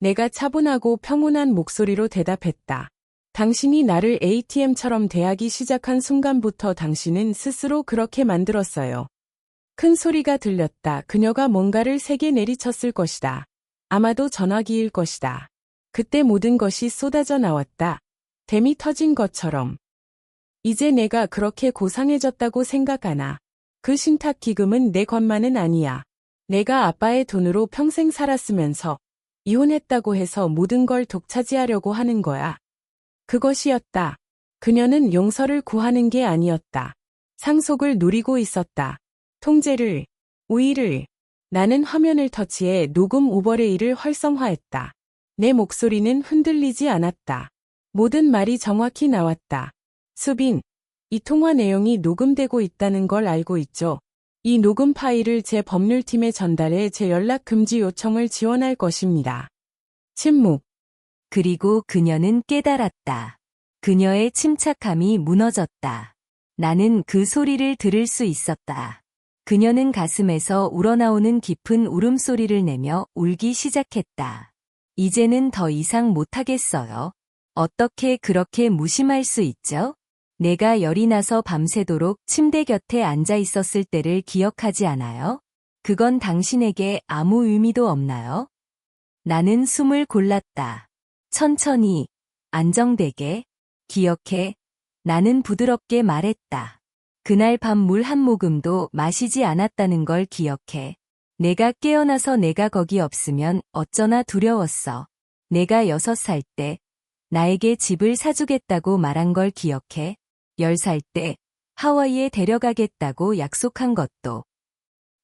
내가 차분하고 평온한 목소리로 대답했다. 당신이 나를 ATM처럼 대하기 시작한 순간부터 당신은 스스로 그렇게 만들었어요. 큰 소리가 들렸다. 그녀가 뭔가를 세게 내리쳤을 것이다. 아마도 전화기일 것이다. 그때 모든 것이 쏟아져 나왔다. 댐이 터진 것처럼. 이제 내가 그렇게 고상해졌다고 생각하나. 그 신탁 기금은 내 것만은 아니야. 내가 아빠의 돈으로 평생 살았으면서 이혼했다고 해서 모든 걸 독차지하려고 하는 거야. 그것이었다. 그녀는 용서를 구하는 게 아니었다. 상속을 노리고 있었다. 통제를, 우위를. 나는 화면을 터치해 녹음 오버레이를 활성화했다. 내 목소리는 흔들리지 않았다. 모든 말이 정확히 나왔다. 수빈, 이 통화 내용이 녹음되고 있다는 걸 알고 있죠. 이 녹음 파일을 제 법률팀에 전달해 제 연락 금지 요청을 지원할 것입니다. 침묵. 그리고 그녀는 깨달았다. 그녀의 침착함이 무너졌다. 나는 그 소리를 들을 수 있었다. 그녀는 가슴에서 우러나오는 깊은 울음소리를 내며 울기 시작했다. 이제는 더 이상 못하겠어요. 어떻게 그렇게 무심할 수 있죠? 내가 열이 나서 밤새도록 침대 곁에 앉아 있었을 때를 기억하지 않아요? 그건 당신에게 아무 의미도 없나요? 나는 숨을 골랐다. 천천히, 안정되게, 기억해. 나는 부드럽게 말했다. 그날 밤 물 한 모금도 마시지 않았다는 걸 기억해. 내가 깨어나서 내가 거기 없으면 어쩌나 두려웠어. 내가 6살 때 나에게 집을 사주겠다고 말한 걸 기억해. 10살 때 하와이에 데려가겠다고 약속한 것도.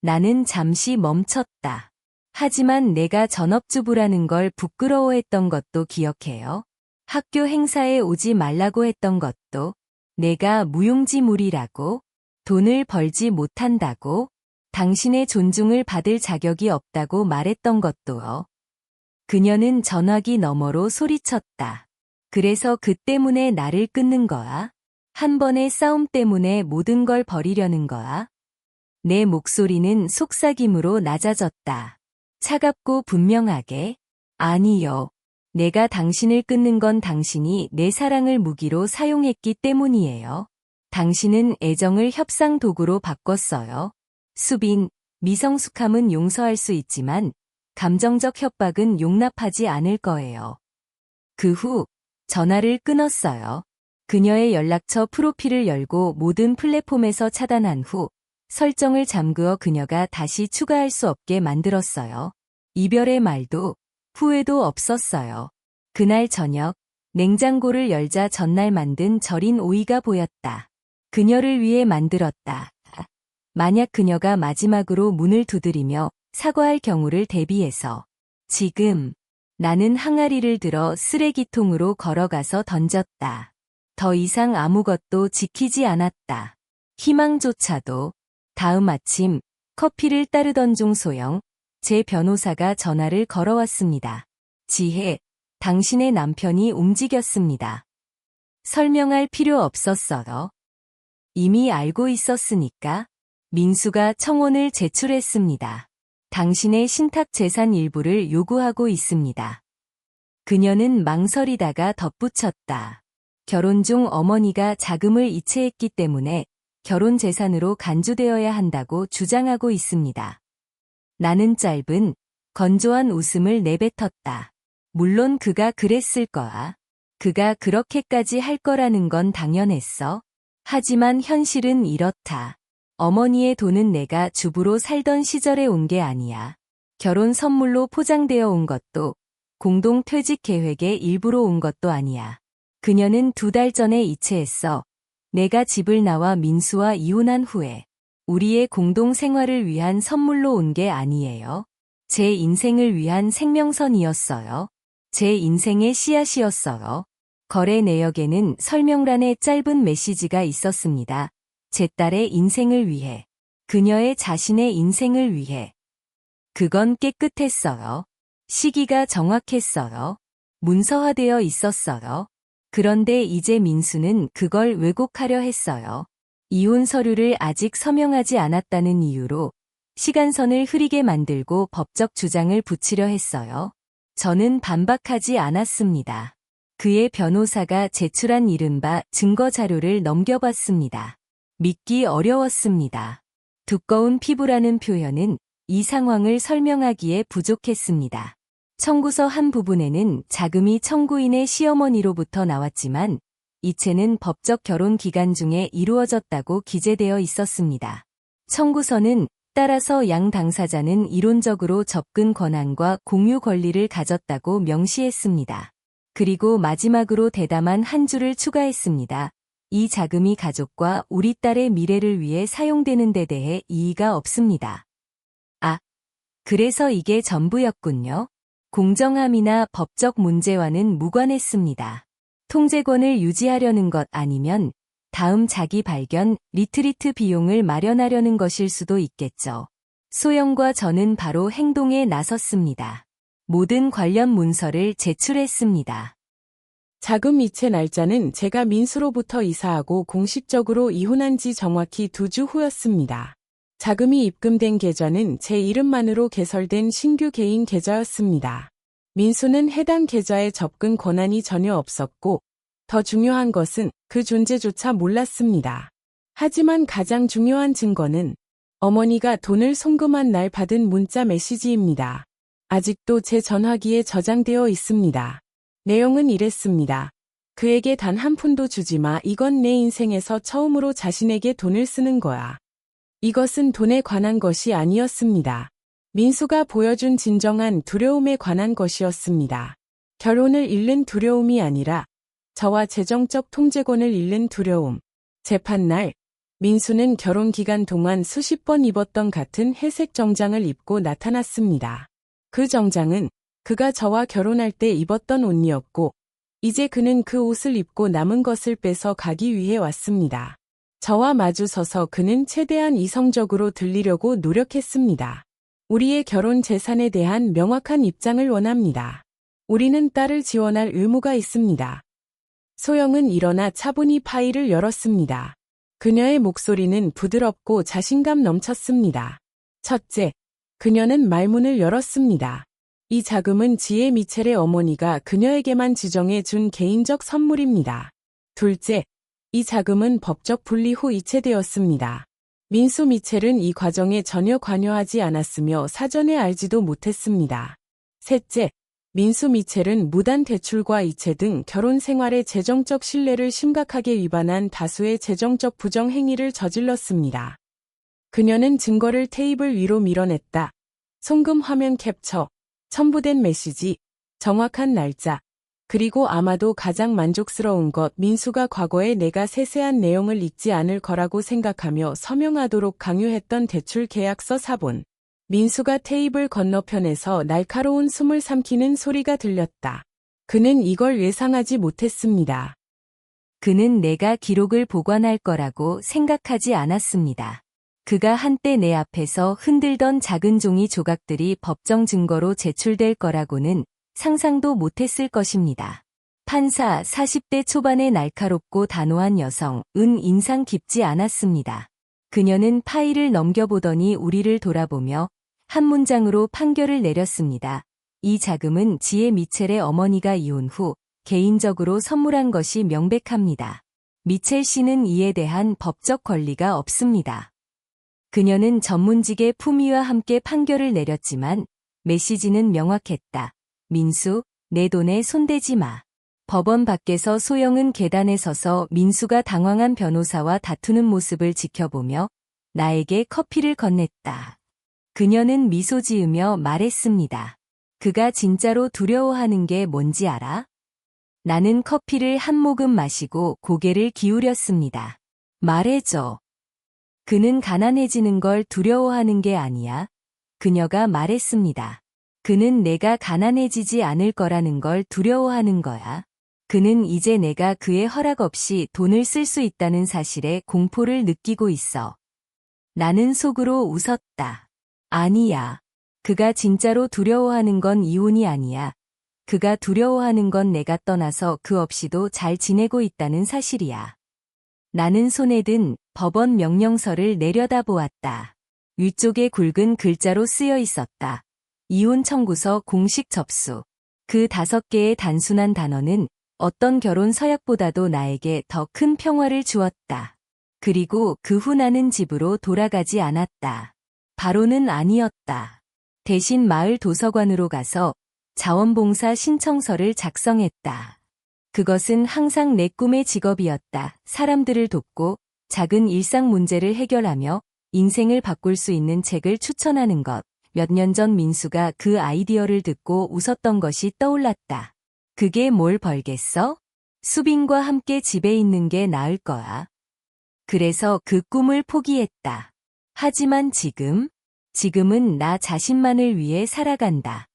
나는 잠시 멈췄다. 하지만 내가 전업주부라는 걸 부끄러워했던 것도 기억해요. 학교 행사에 오지 말라고 했던 것도. 내가 무용지물이라고, 돈을 벌지 못한다고, 당신의 존중을 받을 자격이 없다고 말했던 것도요. 그녀는 전화기 너머로 소리쳤다. 그래서 그 때문에 나를 끊는 거야? 한 번의 싸움 때문에 모든 걸 버리려는 거야? 내 목소리는 속삭임으로 낮아졌다. 차갑고 분명하게, 아니요. 내가 당신을 끊는 건 당신이 내 사랑을 무기로 사용했기 때문이에요. 당신은 애정을 협상 도구로 바꿨어요. 수빈, 미성숙함은 용서할 수 있지만 감정적 협박은 용납하지 않을 거예요. 그 후 전화를 끊었어요. 그녀의 연락처 프로필을 열고 모든 플랫폼에서 차단한 후 설정을 잠그어 그녀가 다시 추가할 수 없게 만들었어요. 이별의 말도 후회도 없었어요. 그날 저녁 냉장고를 열자 전날 만든 절인 오이가 보였다. 그녀를 위해 만들었다. 만약 그녀가 마지막으로 문을 두드리며 사과할 경우를 대비해서 지금 나는 항아리를 들어 쓰레기통으로 걸어가서 던졌다. 더 이상 아무것도 지키지 않았다. 희망조차도. 다음 아침 커피를 따르던 중 소영, 제 변호사가 전화를 걸어왔습니다. 지혜, 당신의 남편이 움직였습니다. 설명할 필요 없었어요. 이미 알고 있었으니까. 민수가 청원을 제출했습니다. 당신의 신탁 재산 일부를 요구하고 있습니다. 그녀는 망설이다가 덧붙였다. 결혼 중 어머니가 자금을 이체했기 때문에 결혼 재산으로 간주되어야 한다고 주장하고 있습니다. 나는 짧은, 건조한 웃음을 내뱉었다. 물론 그가 그랬을 거야. 그가 그렇게까지 할 거라는 건 당연했어. 하지만 현실은 이렇다. 어머니의 돈은 내가 주부로 살던 시절에 온 게 아니야. 결혼 선물로 포장되어 온 것도 공동 퇴직 계획의 일부로 온 것도 아니야. 그녀는 2달 전에 이체했어. 내가 집을 나와 민수와 이혼한 후에 우리의 공동 생활을 위한 선물로 온 게 아니에요. 제 인생을 위한 생명선이었어요. 제 인생의 씨앗이었어요. 거래 내역에는 설명란에 짧은 메시지가 있었습니다. 제 딸의 인생을 위해. 그녀의 자신의 인생을 위해. 그건 깨끗했어요. 시기가 정확했어요. 문서화되어 있었어요. 그런데 이제 민수는 그걸 왜곡하려 했어요. 이혼 서류를 아직 서명하지 않았다는 이유로 시간선을 흐리게 만들고 법적 주장을 붙이려 했어요. 저는 반박하지 않았습니다. 그의 변호사가 제출한 이른바 증거 자료를 넘겨봤습니다. 믿기 어려웠습니다. 두꺼운 피부라는 표현은 이 상황을 설명하기에 부족했습니다. 청구서 한 부분에는 자금이 청구인의 시어머니로부터 나왔지만 이체는 법적 결혼 기간 중에 이루어졌다고 기재되어 있었습니다. 청구서는 따라서 양 당사자는 이론적으로 접근 권한과 공유 권리를 가졌다고 명시했습니다. 그리고 마지막으로 대담한 한 줄을 추가했습니다. 이 자금이 가족과 우리 딸의 미래를 위해 사용되는 데 대해 이의가 없습니다. 아, 그래서 이게 전부였군요. 공정함이나 법적 문제와는 무관했습니다. 통제권을 유지하려는 것 아니면 다음 자기 발견, 리트리트 비용을 마련하려는 것일 수도 있겠죠. 소영과 저는 바로 행동에 나섰습니다. 모든 관련 문서를 제출했습니다. 자금 이체 날짜는 제가 민수로부터 이사하고 공식적으로 이혼한 지 정확히 2주 후였습니다. 자금이 입금된 계좌는 제 이름만으로 개설된 신규 개인 계좌였습니다. 민수는 해당 계좌에 접근 권한이 전혀 없었고, 더 중요한 것은 그 존재조차 몰랐습니다. 하지만 가장 중요한 증거는 어머니가 돈을 송금한 날 받은 문자 메시지입니다. 아직도 제 전화기에 저장되어 있습니다. 내용은 이랬습니다. 그에게 단 한 푼도 주지 마. 이건 내 인생에서 처음으로 자신에게 돈을 쓰는 거야. 이것은 돈에 관한 것이 아니었습니다. 민수가 보여준 진정한 두려움에 관한 것이었습니다. 결혼을 잃는 두려움이 아니라 저와 재정적 통제권을 잃는 두려움. 재판날, 민수는 결혼 기간 동안 수십 번 입었던 같은 회색 정장을 입고 나타났습니다. 그 정장은 그가 저와 결혼할 때 입었던 옷이었고, 이제 그는 그 옷을 입고 남은 것을 뺏어 가기 위해 왔습니다. 저와 마주서서 그는 최대한 이성적으로 들리려고 노력했습니다. 우리의 결혼 재산에 대한 명확한 입장을 원합니다. 우리는 딸을 지원할 의무가 있습니다. 소영은 일어나 차분히 파일을 열었습니다. 그녀의 목소리는 부드럽고 자신감 넘쳤습니다. 첫째, 그녀는 말문을 열었습니다. 이 자금은 지혜 미첼의 어머니가 그녀에게만 지정해 준 개인적 선물입니다. 둘째, 이 자금은 법적 분리 후 이체되었습니다. 민수 미첼은 이 과정에 전혀 관여하지 않았으며 사전에 알지도 못했습니다. 셋째, 민수 미첼은 무단 대출과 이체 등 결혼 생활의 재정적 신뢰를 심각하게 위반한 다수의 재정적 부정 행위를 저질렀습니다. 그녀는 증거를 테이블 위로 밀어냈다. 송금 화면 캡처, 첨부된 메시지, 정확한 날짜, 그리고 아마도 가장 만족스러운 것, 민수가 과거에 내가 세세한 내용을 읽지 않을 거라고 생각하며 서명하도록 강요했던 대출 계약서 사본. 민수가 테이블 건너편에서 날카로운 숨을 삼키는 소리가 들렸다. 그는 이걸 예상하지 못했습니다. 그는 내가 기록을 보관할 거라고 생각하지 않았습니다. 그가 한때 내 앞에서 흔들던 작은 종이 조각들이 법정 증거로 제출될 거라고는 상상도 못했을 것입니다. 판사 40대 초반의 날카롭고 단호한 여성, 인상 깊지 않았습니다. 그녀는 파일을 넘겨보더니 우리를 돌아보며 한 문장으로 판결을 내렸습니다. 이 자금은 지혜 미첼의 어머니가 이혼 후 개인적으로 선물한 것이 명백합니다. 미첼 씨는 이에 대한 법적 권리가 없습니다. 그녀는 전문직의 품위와 함께 판결을 내렸지만 메시지는 명확했다. 민수, 내 돈에 손대지 마. 법원 밖에서 소영은 계단에 서서 민수가 당황한 변호사와 다투는 모습을 지켜보며 나에게 커피를 건넸다. 그녀는 미소 지으며 말했습니다. 그가 진짜로 두려워하는 게 뭔지 알아? 나는 커피를 한 모금 마시고 고개를 기울였습니다. 말해줘. 그는 가난해지는 걸 두려워하는 게 아니야. 그녀가 말했습니다. 그는 내가 가난해지지 않을 거라는 걸 두려워하는 거야. 그는 이제 내가 그의 허락 없이 돈을 쓸 수 있다는 사실에 공포를 느끼고 있어. 나는 속으로 웃었다. 아니야. 그가 진짜로 두려워하는 건 이혼이 아니야. 그가 두려워하는 건 내가 떠나서 그 없이도 잘 지내고 있다는 사실이야. 나는 손에 든 법원 명령서를 내려다보았다. 위쪽에 굵은 글자로 쓰여 있었다. 이혼 청구서 공식 접수. 그 5개의 단순한 단어는 어떤 결혼 서약보다도 나에게 더 큰 평화를 주었다. 그리고 그 후 나는 집으로 돌아가지 않았다. 바로는 아니었다. 대신 마을 도서관으로 가서 자원봉사 신청서를 작성했다. 그것은 항상 내 꿈의 직업이었다. 사람들을 돕고 작은 일상 문제를 해결하며 인생을 바꿀 수 있는 책을 추천하는 것. 몇 년 전 민수가 그 아이디어를 듣고 웃었던 것이 떠올랐다. 그게 뭘 벌겠어? 수빈과 함께 집에 있는 게 나을 거야. 그래서 그 꿈을 포기했다. 하지만 지금은 나 자신만을 위해 살아간다.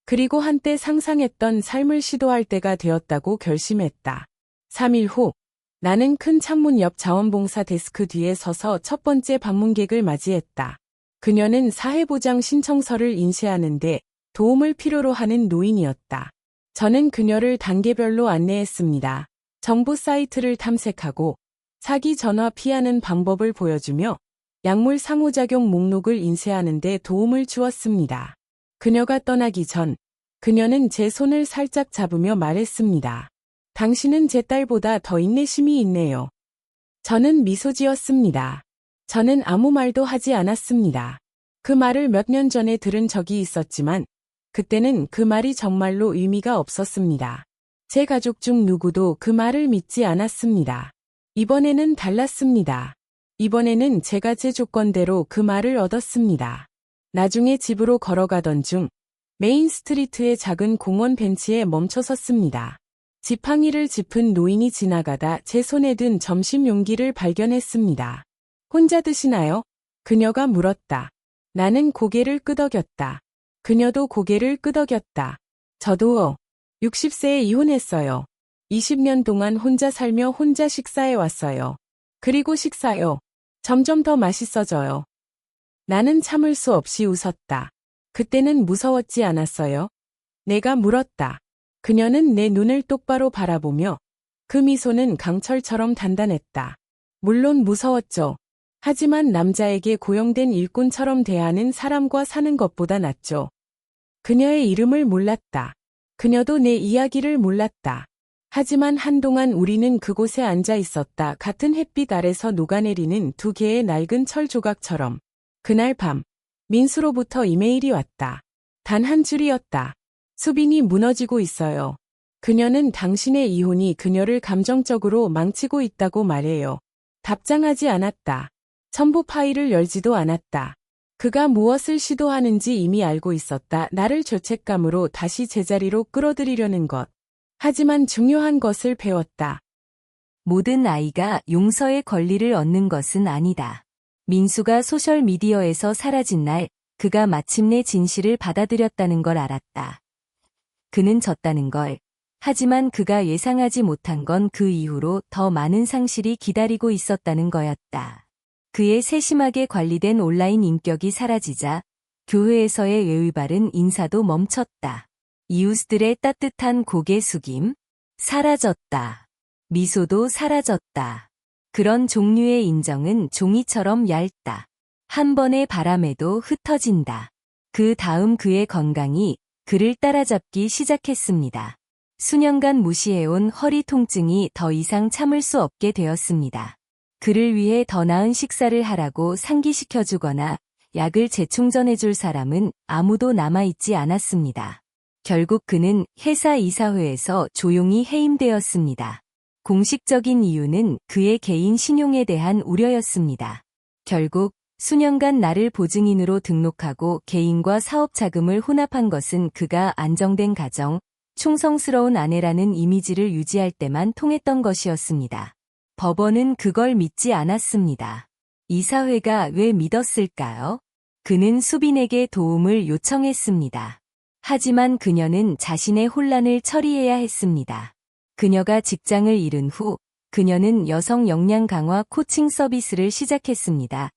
그리고 한때 상상했던 삶을 시도할 때가 되었다고 결심했다. 3일 후, 나는 큰 창문 옆 자원봉사 데스크 뒤에 서서 첫 번째 방문객을 맞이했다. 그녀는 사회보장 신청서를 인쇄하는데 도움을 필요로 하는 노인이었다. 저는 그녀를 단계별로 안내했습니다. 정보 사이트를 탐색하고 사기 전화 피하는 방법을 보여주며 약물 상호작용 목록을 인쇄하는 데 도움을 주었습니다. 그녀가 떠나기 전 그녀는 제 손을 살짝 잡으며 말했습니다. 당신은 제 딸보다 더 인내심이 있네요. 저는 미소 지었습니다. 저는 아무 말도 하지 않았습니다. 그 말을 몇 년 전에 들은 적이 있었지만 그때는 그 말이 정말로 의미가 없었습니다. 제 가족 중 누구도 그 말을 믿지 않았습니다. 이번에는 달랐습니다. 이번에는 제가 제 조건대로 그 말을 얻었습니다. 나중에 집으로 걸어가던 중 메인 스트리트의 작은 공원 벤치에 멈춰 섰습니다. 지팡이를 짚은 노인이 지나가다 제 손에 든 점심 용기를 발견했습니다. 혼자 드시나요? 그녀가 물었다. 나는 고개를 끄덕였다. 그녀도 고개를 끄덕였다. 저도요. 60세에 이혼했어요. 20년 동안 혼자 살며 혼자 식사해 왔어요. 그리고 식사요. 점점 더 맛있어져요. 나는 참을 수 없이 웃었다. 그때는 무서웠지 않았어요? 내가 물었다. 그녀는 내 눈을 똑바로 바라보며 그 미소는 강철처럼 단단했다. 물론 무서웠죠. 하지만 남자에게 고용된 일꾼처럼 대하는 사람과 사는 것보다 낫죠. 그녀의 이름을 몰랐다. 그녀도 내 이야기를 몰랐다. 하지만 한동안 우리는 그곳에 앉아 있었다. 같은 햇빛 아래서 녹아내리는 2개의 낡은 철 조각처럼. 그날 밤, 민수로부터 이메일이 왔다. 단 한 줄이었다. 수빈이 무너지고 있어요. 그녀는 당신의 이혼이 그녀를 감정적으로 망치고 있다고 말해요. 답장하지 않았다. 첨부 파일을 열지도 않았다. 그가 무엇을 시도하는지 이미 알고 있었다. 나를 죄책감으로 다시 제자리로 끌어들이려는 것. 하지만 중요한 것을 배웠다. 모든 아이가 용서의 권리를 얻는 것은 아니다. 민수가 소셜미디어에서 사라진 날, 그가 마침내 진실을 받아들였다는 걸 알았다. 그는 졌다는 걸. 하지만 그가 예상하지 못한 건 그 이후로 더 많은 상실이 기다리고 있었다는 거였다. 그의 세심하게 관리된 온라인 인격이 사라지자 교회에서의 예의 바른 인사도 멈췄다. 이웃들의 따뜻한 고개 숙임, 사라졌다. 미소도 사라졌다. 그런 종류의 인정은 종이처럼 얇다. 한 번의 바람에도 흩어진다. 그 다음 그의 건강이 그를 따라잡기 시작했습니다. 수년간 무시해온 허리 통증이 더 이상 참을 수 없게 되었습니다. 그를 위해 더 나은 식사를 하라고 상기시켜주거나 약을 재충전해줄 사람은 아무도 남아있지 않았습니다. 결국 그는 회사 이사회에서 조용히 해임되었습니다. 공식적인 이유는 그의 개인 신용에 대한 우려였습니다. 결국 수년간 나를 보증인으로 등록하고 개인과 사업 자금을 혼합한 것은 그가 안정된 가정, 충성스러운 아내라는 이미지를 유지할 때만 통했던 것이었습니다. 법원은 그걸 믿지 않았습니다. 이사회가 왜 믿었을까요? 그는 수빈에게 도움을 요청했습니다. 하지만 그녀는 자신의 혼란을 처리해야 했습니다. 그녀가 직장을 잃은 후 그녀는 여성 역량 강화 코칭 서비스를 시작했습니다.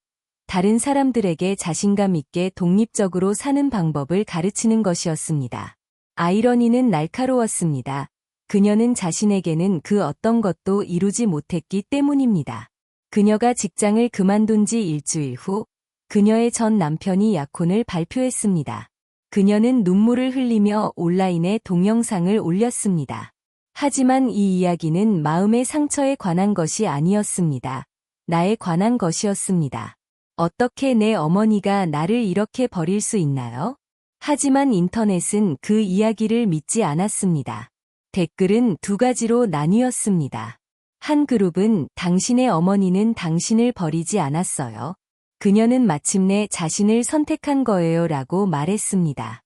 다른 사람들에게 자신감 있게 독립적으로 사는 방법을 가르치는 것이었습니다. 아이러니는 날카로웠습니다. 그녀는 자신에게는 그 어떤 것도 이루지 못했기 때문입니다. 그녀가 직장을 그만둔 지 일주일 후 그녀의 전 남편이 약혼을 발표했습니다. 그녀는 눈물을 흘리며 온라인에 동영상을 올렸습니다. 하지만 이 이야기는 마음의 상처에 관한 것이 아니었습니다. 나에 관한 것이었습니다. 어떻게 내 어머니가 나를 이렇게 버릴 수 있나요? 하지만 인터넷은 그 이야기를 믿지 않았습니다. 댓글은 두 가지로 나뉘었습니다. 한 그룹은 당신의 어머니는 당신을 버리지 않았어요. 그녀는 마침내 자신을 선택한 거예요 라고 말했습니다.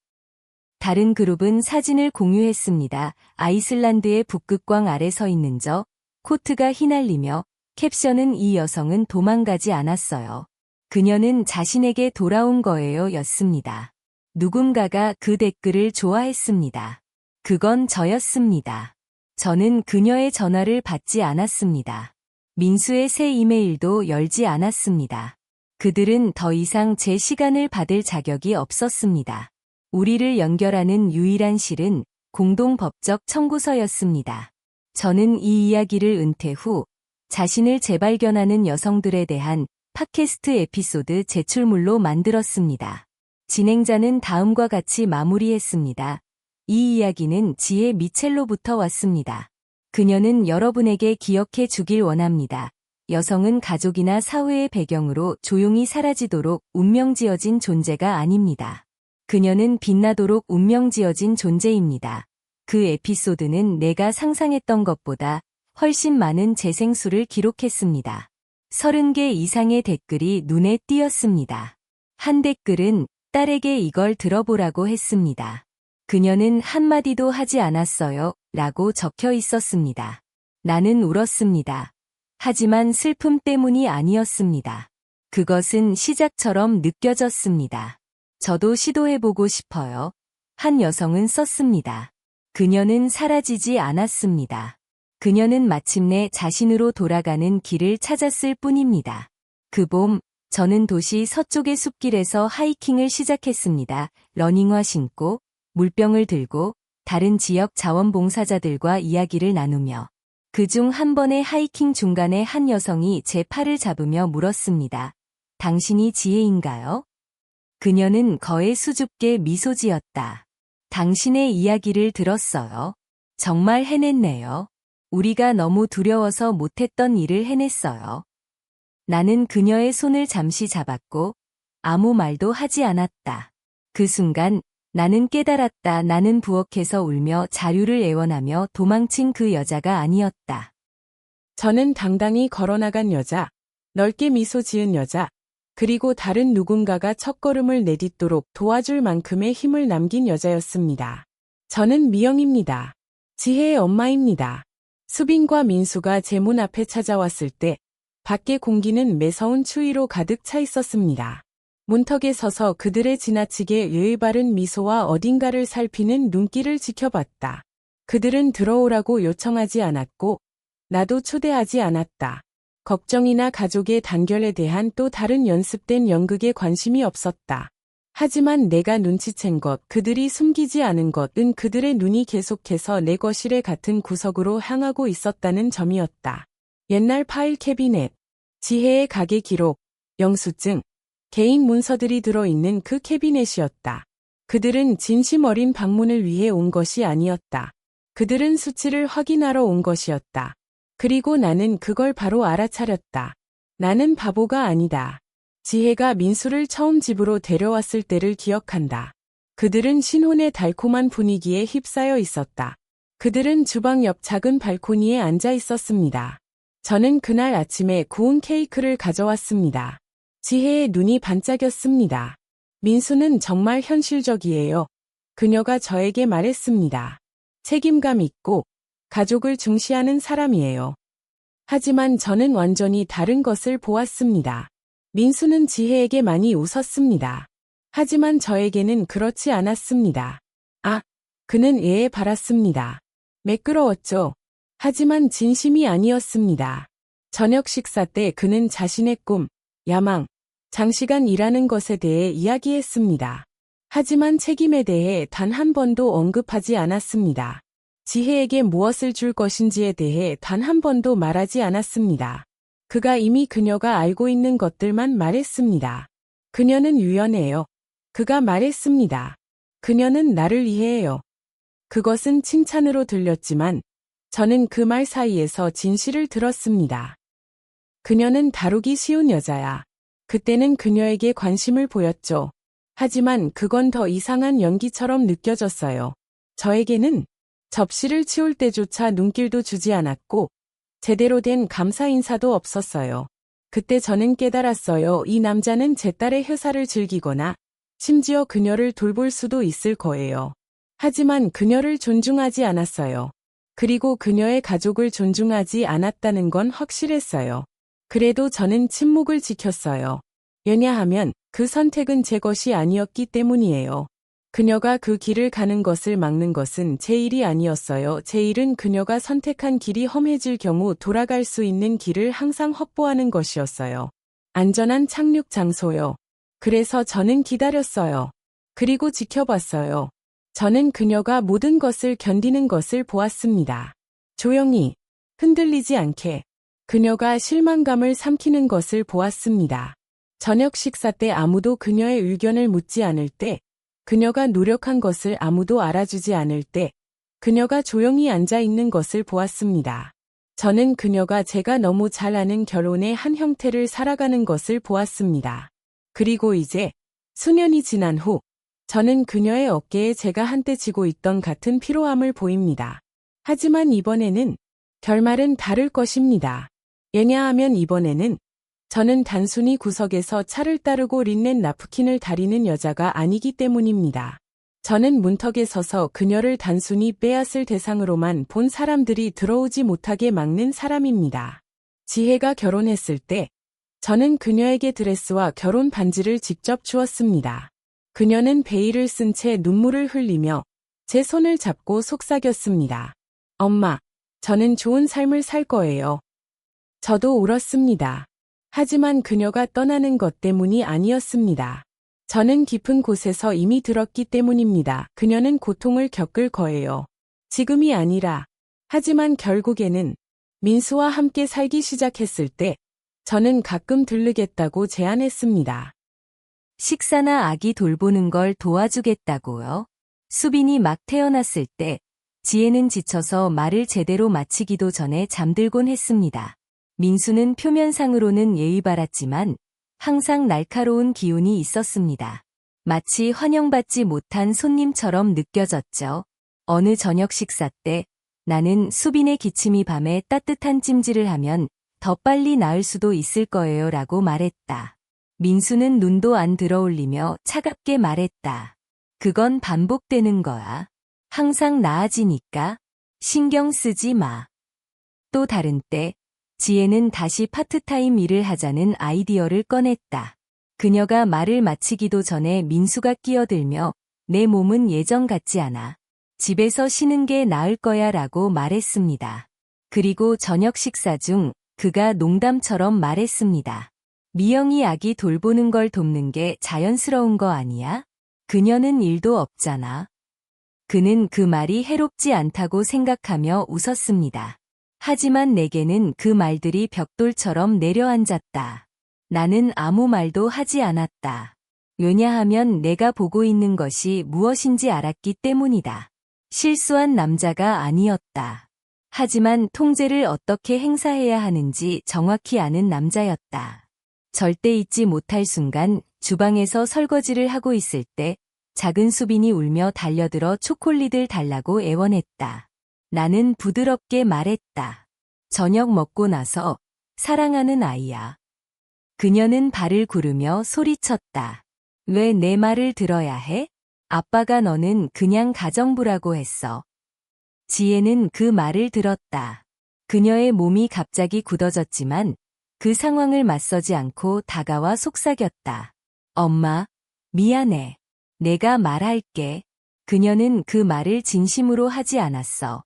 다른 그룹은 사진을 공유했습니다. 아이슬란드의 북극광 아래 서 있는 저, 코트가 휘날리며 캡션은 이 여성은 도망가지 않았어요. 그녀는 자신에게 돌아온 거예요 였습니다. 누군가가 그 댓글을 좋아했습니다. 그건 저였습니다. 저는 그녀의 전화를 받지 않았습니다. 민수의 새 이메일도 열지 않았습니다. 그들은 더 이상 제 시간을 받을 자격이 없었습니다. 우리를 연결하는 유일한 실은 공동법적 청구서였습니다. 저는 이 이야기를 은퇴 후 자신을 재발견하는 여성들에 대한 팟캐스트 에피소드 제출물로 만들었습니다. 진행자는 다음과 같이 마무리했습니다. 이 이야기는 지혜 미첼로부터 왔습니다. 그녀는 여러분에게 기억해 주길 원합니다. 여성은 가족이나 사회의 배경으로 조용히 사라지도록 운명지어진 존재가 아닙니다. 그녀는 빛나도록 운명지어진 존재입니다. 그 에피소드는 내가 상상했던 것보다 훨씬 많은 재생수를 기록했습니다. 30개 이상의 댓글이 눈에 띄었습니다. 한 댓글은 딸에게 이걸 들어보라고 했습니다. 그녀는 한마디도 하지 않았어요 라고 적혀 있었습니다. 나는 울었습니다. 하지만 슬픔 때문이 아니었습니다. 그것은 시작처럼 느껴졌습니다. 저도 시도해보고 싶어요. 한 여성은 썼습니다. 그녀는 사라지지 않았습니다. 그녀는 마침내 자신으로 돌아가는 길을 찾았을 뿐입니다. 그 봄, 저는 도시 서쪽의 숲길에서 하이킹을 시작했습니다. 러닝화 신고, 물병을 들고, 다른 지역 자원봉사자들과 이야기를 나누며. 그중 한 번의 하이킹 중간에 한 여성이 제 팔을 잡으며 물었습니다. 당신이 지혜인가요? 그녀는 거의 수줍게 미소 지었다. 당신의 이야기를 들었어요. 정말 해냈네요. 우리가 너무 두려워서 못했던 일을 해냈어요. 나는 그녀의 손을 잠시 잡았고 아무 말도 하지 않았다. 그 순간 나는 깨달았다. 나는 부엌에서 울며 자유를 애원하며 도망친 그 여자가 아니었다. 저는 당당히 걸어나간 여자, 넓게 미소 지은 여자, 그리고 다른 누군가가 첫걸음을 내딛도록 도와줄 만큼의 힘을 남긴 여자였습니다. 저는 미영입니다. 지혜의 엄마입니다. 수빈과 민수가 제 문 앞에 찾아왔을 때 밖의 공기는 매서운 추위로 가득 차 있었습니다. 문턱에 서서 그들의 지나치게 예의 바른 미소와 어딘가를 살피는 눈길을 지켜봤다. 그들은 들어오라고 요청하지 않았고 나도 초대하지 않았다. 걱정이나 가족의 단결에 대한 또 다른 연습된 연극에 관심이 없었다. 하지만 내가 눈치챈 것, 그들이 숨기지 않은 것은 그들의 눈이 계속해서 내 거실의 같은 구석으로 향하고 있었다는 점이었다. 옛날 파일 캐비넷, 지혜의 가게 기록, 영수증, 개인 문서들이 들어있는 그 캐비넷이었다. 그들은 진심 어린 방문을 위해 온 것이 아니었다. 그들은 수치를 확인하러 온 것이었다. 그리고 나는 그걸 바로 알아차렸다. 나는 바보가 아니다. 지혜가 민수를 처음 집으로 데려왔을 때를 기억한다. 그들은 신혼의 달콤한 분위기에 휩싸여 있었다. 그들은 주방 옆 작은 발코니에 앉아 있었습니다. 저는 그날 아침에 구운 케이크를 가져왔습니다. 지혜의 눈이 반짝였습니다. 민수는 정말 현실적이에요. 그녀가 저에게 말했습니다. 책임감 있고 가족을 중시하는 사람이에요. 하지만 저는 완전히 다른 것을 보았습니다. 민수는 지혜에게 많이 웃었습니다. 하지만 저에게는 그렇지 않았습니다. 그는 애에 바랐습니다. 매끄러웠죠. 하지만 진심이 아니었습니다. 저녁 식사 때 그는 자신의 꿈, 야망, 장시간 일하는 것에 대해 이야기했습니다. 하지만 책임에 대해 단 한 번도 언급하지 않았습니다. 지혜에게 무엇을 줄 것인지에 대해 단 한 번도 말하지 않았습니다. 그가 이미 그녀가 알고 있는 것들만 말했습니다. 그녀는 유연해요. 그가 말했습니다. 그녀는 나를 이해해요. 그것은 칭찬으로 들렸지만 저는 그 말 사이에서 진실을 들었습니다. 그녀는 다루기 쉬운 여자야. 그때는 그녀에게 관심을 보였죠. 하지만 그건 더 이상한 연기처럼 느껴졌어요. 저에게는 접시를 치울 때조차 눈길도 주지 않았고 제대로 된 감사 인사도 없었어요. 그때 저는 깨달았어요. 이 남자는 제 딸의 회사를 즐기거나 심지어 그녀를 돌볼 수도 있을 거예요. 하지만 그녀를 존중하지 않았어요. 그리고 그녀의 가족을 존중하지 않았다는 건 확실했어요. 그래도 저는 침묵을 지켰어요. 왜냐하면 그 선택은 제 것이 아니었기 때문이에요. 그녀가 그 길을 가는 것을 막는 것은 제 일이 아니었어요. 제 일은 그녀가 선택한 길이 험해질 경우 돌아갈 수 있는 길을 항상 확보하는 것이었어요. 안전한 착륙 장소요. 그래서 저는 기다렸어요. 그리고 지켜봤어요. 저는 그녀가 모든 것을 견디는 것을 보았습니다. 조용히, 흔들리지 않게. 그녀가 실망감을 삼키는 것을 보았습니다. 저녁 식사 때 아무도 그녀의 의견을 묻지 않을 때, 그녀가 노력한 것을 아무도 알아주지 않을 때, 그녀가 조용히 앉아 있는 것을 보았습니다. 저는 그녀가 제가 너무 잘 아는 결혼의 한 형태를 살아가는 것을 보았습니다. 그리고 이제, 수년이 지난 후, 저는 그녀의 어깨에 제가 한때 지고 있던 같은 피로함을 보입니다. 하지만 이번에는 결말은 다를 것입니다. 왜냐하면 이번에는 저는 단순히 구석에서 차를 따르고 린넨 나프킨을 다리는 여자가 아니기 때문입니다. 저는 문턱에 서서 그녀를 단순히 빼앗을 대상으로만 본 사람들이 들어오지 못하게 막는 사람입니다. 지혜가 결혼했을 때 저는 그녀에게 드레스와 결혼 반지를 직접 주었습니다. 그녀는 베일을 쓴 채 눈물을 흘리며 제 손을 잡고 속삭였습니다. 엄마, 저는 좋은 삶을 살 거예요. 저도 울었습니다. 하지만 그녀가 떠나는 것 때문이 아니었습니다. 저는 깊은 곳에서 이미 들었기 때문입니다. 그녀는 고통을 겪을 거예요. 지금이 아니라. 하지만 결국에는 민수와 함께 살기 시작했을 때 저는 가끔 들르겠다고 제안했습니다. 식사나 아기 돌보는 걸 도와주겠다고요? 수빈이 막 태어났을 때 지혜는 지쳐서 말을 제대로 마치기도 전에 잠들곤 했습니다. 민수는 표면상으로는 예의 바랐지만 항상 날카로운 기운이 있었습니다. 마치 환영받지 못한 손님처럼 느껴졌죠. 어느 저녁 식사 때 나는 수빈의 기침이 밤에 따뜻한 찜질을 하면 더 빨리 나을 수도 있을 거예요 라고 말했다. 민수는 눈도 안 들어올리며 차갑게 말했다. 그건 반복되는 거야. 항상 나아지니까 신경 쓰지 마. 또 다른 때 지혜는 다시 파트타임 일을 하자는 아이디어를 꺼냈다. 그녀가 말을 마치기도 전에 민수가 끼어들며 내 몸은 예전 같지 않아. 집에서 쉬는 게 나을 거야 라고 말했습니다. 그리고 저녁 식사 중 그가 농담처럼 말했습니다. 미영이 아기 돌보는 걸 돕는 게 자연스러운 거 아니야? 그녀는 일도 없잖아. 그는 그 말이 해롭지 않다고 생각하며 웃었습니다. 하지만 내게는 그 말들이 벽돌처럼 내려앉았다. 나는 아무 말도 하지 않았다. 왜냐하면 내가 보고 있는 것이 무엇인지 알았기 때문이다. 실수한 남자가 아니었다. 하지만 통제를 어떻게 행사해야 하는지 정확히 아는 남자였다. 절대 잊지 못할 순간 주방에서 설거지를 하고 있을 때 작은 수빈이 울며 달려들어 초콜릿을 달라고 애원했다. 나는 부드럽게 말했다. 저녁 먹고 나서 사랑하는 아이야. 그녀는 발을 구르며 소리쳤다. 왜 내 말을 들어야 해? 아빠가 너는 그냥 가정부라고 했어. 지혜는 그 말을 들었다. 그녀의 몸이 갑자기 굳어졌지만 그 상황을 맞서지 않고 다가와 속삭였다. 엄마, 미안해. 내가 말할게. 그녀는 그 말을 진심으로 하지 않았어.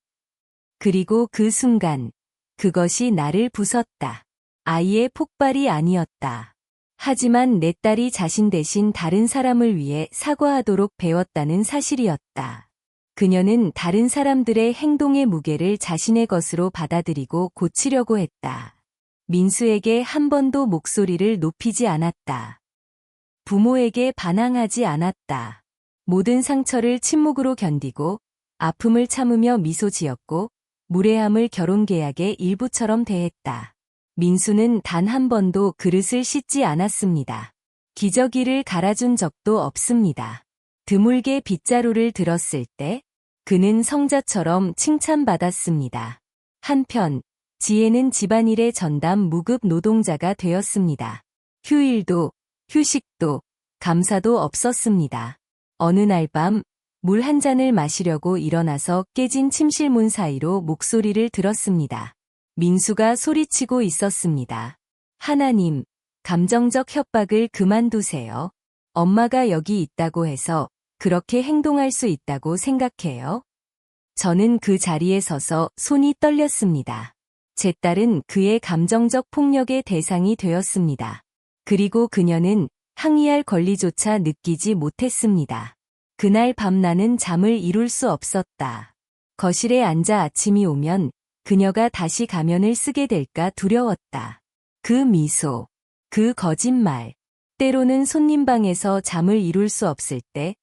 그리고 그 순간, 그것이 나를 부쉈다. 아이의 폭발이 아니었다. 하지만 내 딸이 자신 대신 다른 사람을 위해 사과하도록 배웠다는 사실이었다. 그녀는 다른 사람들의 행동의 무게를 자신의 것으로 받아들이고 고치려고 했다. 민수에게 한 번도 목소리를 높이지 않았다. 부모에게 반항하지 않았다. 모든 상처를 침묵으로 견디고 아픔을 참으며 미소 지었고 무례함을 결혼계약의 일부처럼 대했다. 민수는 단 한 번도 그릇을 씻지 않았습니다. 기저귀를 갈아준 적도 없습니다. 드물게 빗자루를 들었을 때 그는 성자처럼 칭찬받았습니다. 한편 지혜는 집안일의 전담 무급 노동자가 되었습니다. 휴일도 휴식도 감사도 없었습니다. 어느 날 밤 물 한 잔을 마시려고 일어나서 깨진 침실문 사이로 목소리를 들었습니다. 민수가 소리치고 있었습니다. 하나님, 감정적 협박을 그만두세요. 엄마가 여기 있다고 해서 그렇게 행동할 수 있다고 생각해요? 저는 그 자리에 서서 손이 떨렸습니다. 제 딸은 그의 감정적 폭력의 대상이 되었습니다. 그리고 그녀는 항의할 권리조차 느끼지 못했습니다. 그날 밤 나는 잠을 이룰 수 없었다. 거실에 앉아 아침이 오면 그녀가 다시 가면을 쓰게 될까 두려웠다. 그 미소, 그 거짓말, 때로는 손님 방에서 잠을 이룰 수 없을 때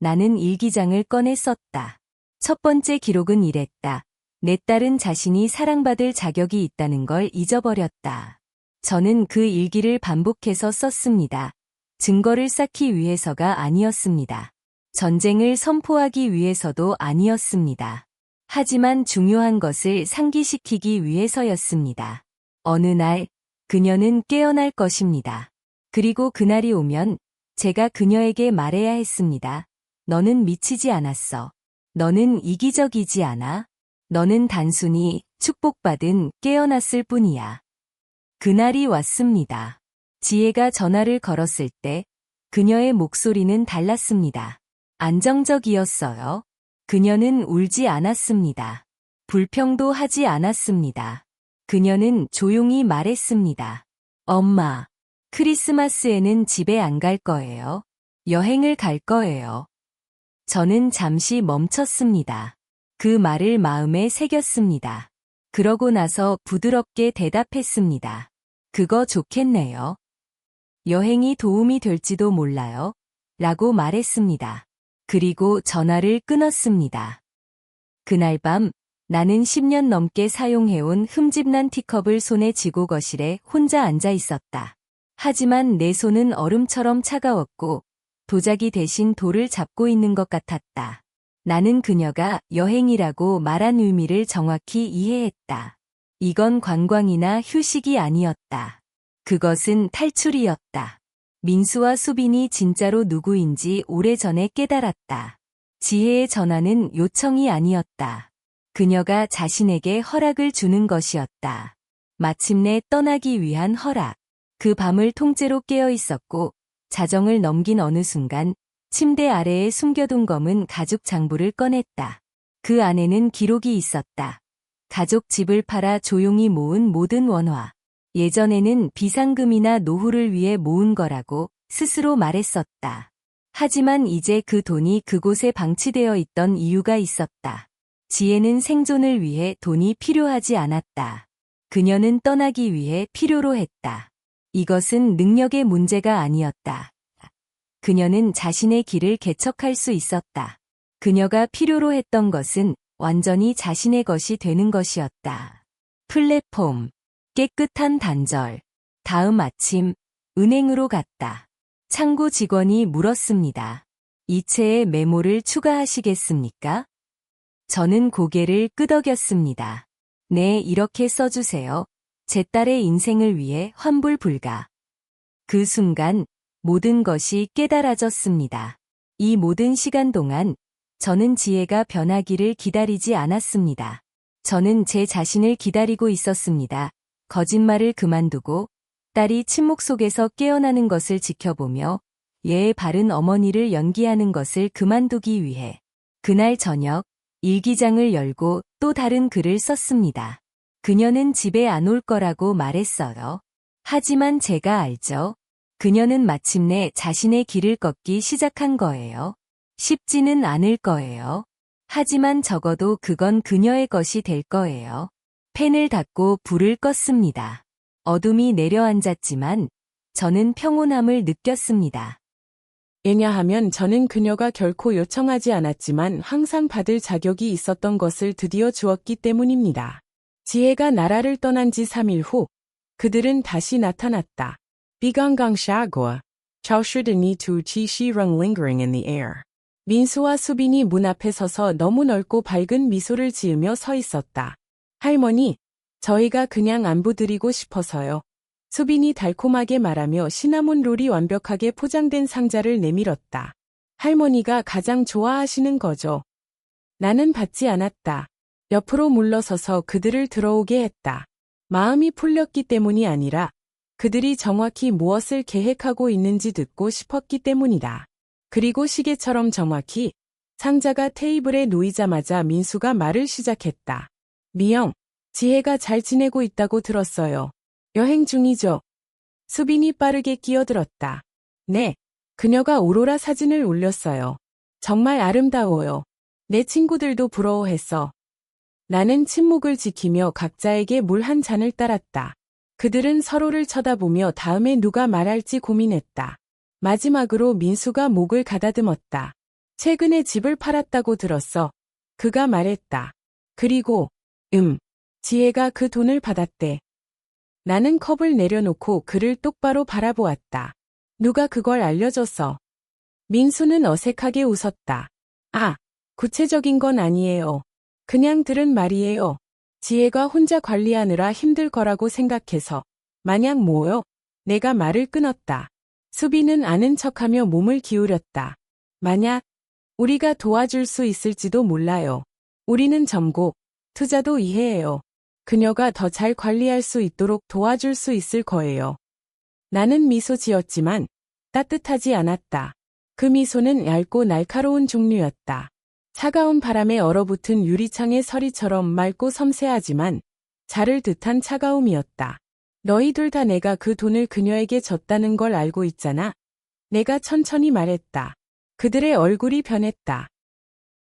나는 일기장을 꺼내 썼다. 첫 번째 기록은 이랬다. 내 딸은 자신이 사랑받을 자격이 있다는 걸 잊어버렸다. 저는 그 일기를 반복해서 썼습니다. 증거를 쌓기 위해서가 아니었습니다. 전쟁을 선포하기 위해서도 아니었습니다. 하지만 중요한 것을 상기시키기 위해서였습니다. 어느 날, 그녀는 깨어날 것입니다. 그리고 그날이 오면 제가 그녀에게 말해야 했습니다. 너는 미치지 않았어. 너는 이기적이지 않아. 너는 단순히 축복받은 깨어났을 뿐이야. 그날이 왔습니다. 지혜가 전화를 걸었을 때 그녀의 목소리는 달랐습니다. 안정적이었어요. 그녀는 울지 않았습니다. 불평도 하지 않았습니다. 그녀는 조용히 말했습니다. 엄마, 크리스마스에는 집에 안 갈 거예요. 여행을 갈 거예요. 저는 잠시 멈췄습니다. 그 말을 마음에 새겼습니다. 그러고 나서 부드럽게 대답했습니다. 그거 좋겠네요. 여행이 도움이 될지도 몰라요. 라고 말했습니다. 그리고 전화를 끊었습니다. 그날 밤 나는 10년 넘게 사용해온 흠집난 티컵을 손에 쥐고 거실에 혼자 앉아 있었다. 하지만 내 손은 얼음처럼 차가웠고 도자기 대신 돌을 잡고 있는 것 같았다. 나는 그녀가 여행이라고 말한 의미를 정확히 이해했다. 이건 관광이나 휴식이 아니었다. 그것은 탈출이었다. 민수와 수빈이 진짜로 누구인지 오래전에 깨달았다. 지혜의 전화는 요청이 아니었다. 그녀가 자신에게 허락을 주는 것이었다. 마침내 떠나기 위한 허락. 그 밤을 통째로 깨어 있었고 자정을 넘긴 어느 순간 침대 아래에 숨겨둔 검은 가죽 장부를 꺼냈다. 그 안에는 기록이 있었다. 가족 집을 팔아 조용히 모은 모든 원화. 예전에는 비상금이나 노후를 위해 모은 거라고 스스로 말했었다. 하지만 이제 그 돈이 그곳에 방치되어 있던 이유가 있었다. 지혜는 생존을 위해 돈이 필요하지 않았다. 그녀는 떠나기 위해 필요로 했다. 이것은 능력의 문제가 아니었다. 그녀는 자신의 길을 개척할 수 있었다. 그녀가 필요로 했던 것은 완전히 자신의 것이 되는 것이었다. 플랫폼. 깨끗한 단절. 다음 아침, 은행으로 갔다. 창구 직원이 물었습니다. 이체에 메모를 추가하시겠습니까? 저는 고개를 끄덕였습니다. 네, 이렇게 써주세요. 제 딸의 인생을 위해 환불 불가. 그 순간 모든 것이 깨달아졌습니다. 이 모든 시간 동안 저는 지혜가 변하기를 기다리지 않았습니다. 저는 제 자신을 기다리고 있었습니다. 거짓말을 그만두고 딸이 침묵 속에서 깨어나는 것을 지켜보며 예의 바른 어머니를 연기하는 것을 그만두기 위해 그날 저녁 일기장을 열고 또 다른 글을 썼습니다. 그녀는 집에 안 올 거라고 말했어요. 하지만 제가 알죠. 그녀는 마침내 자신의 길을 걷기 시작한 거예요. 쉽지는 않을 거예요. 하지만 적어도 그건 그녀의 것이 될 거예요. 펜을 닫고 불을 껐습니다. 어둠이 내려앉았지만 저는 평온함을 느꼈습니다. 왜냐하면 저는 그녀가 결코 요청하지 않았지만 항상 받을 자격이 있었던 것을 드디어 주었기 때문입니다. 지혜가 나라를 떠난 지 3일 후 그들은 다시 나타났다. 비강강샤고 차오슈드니 두 치시렁 lingering in the air. 민수와 수빈이 문 앞에 서서 너무 넓고 밝은 미소를 지으며 서 있었다. 할머니, 저희가 그냥 안부드리고 싶어서요. 수빈이 달콤하게 말하며 시나몬 롤이 완벽하게 포장된 상자를 내밀었다. 할머니가 가장 좋아하시는 거죠. 나는 받지 않았다. 옆으로 물러서서 그들을 들어오게 했다. 마음이 풀렸기 때문이 아니라 그들이 정확히 무엇을 계획하고 있는지 듣고 싶었기 때문이다. 그리고 시계처럼 정확히 상자가 테이블에 놓이자마자 민수가 말을 시작했다. 미영, 지혜가 잘 지내고 있다고 들었어요. 여행 중이죠? 수빈이 빠르게 끼어들었다. 네, 그녀가 오로라 사진을 올렸어요. 정말 아름다워요. 내 친구들도 부러워했어. 나는 침묵을 지키며 각자에게 물 한 잔을 따랐다. 그들은 서로를 쳐다보며 다음에 누가 말할지 고민했다. 마지막으로 민수가 목을 가다듬었다. 최근에 집을 팔았다고 들었어. 그가 말했다. 그리고, 지혜가 그 돈을 받았대. 나는 컵을 내려놓고 그를 똑바로 바라보았다. 누가 그걸 알려줬어? 민수는 어색하게 웃었다. 아, 구체적인 건 아니에요. 그냥 들은 말이에요. 지혜가 혼자 관리하느라 힘들 거라고 생각해서. 만약 뭐요? 내가 말을 끊었다. 수빈은 아는 척하며 몸을 기울였다. 만약 우리가 도와줄 수 있을지도 몰라요. 우리는 점고, 투자도 이해해요. 그녀가 더 잘 관리할 수 있도록 도와줄 수 있을 거예요. 나는 미소 지었지만 따뜻하지 않았다. 그 미소는 얇고 날카로운 종류였다. 차가운 바람에 얼어붙은 유리창의 서리처럼 맑고 섬세하지만 자를 듯한 차가움이었다. 너희들 다 내가 그 돈을 그녀에게 줬다는 걸 알고 있잖아. 내가 천천히 말했다. 그들의 얼굴이 변했다.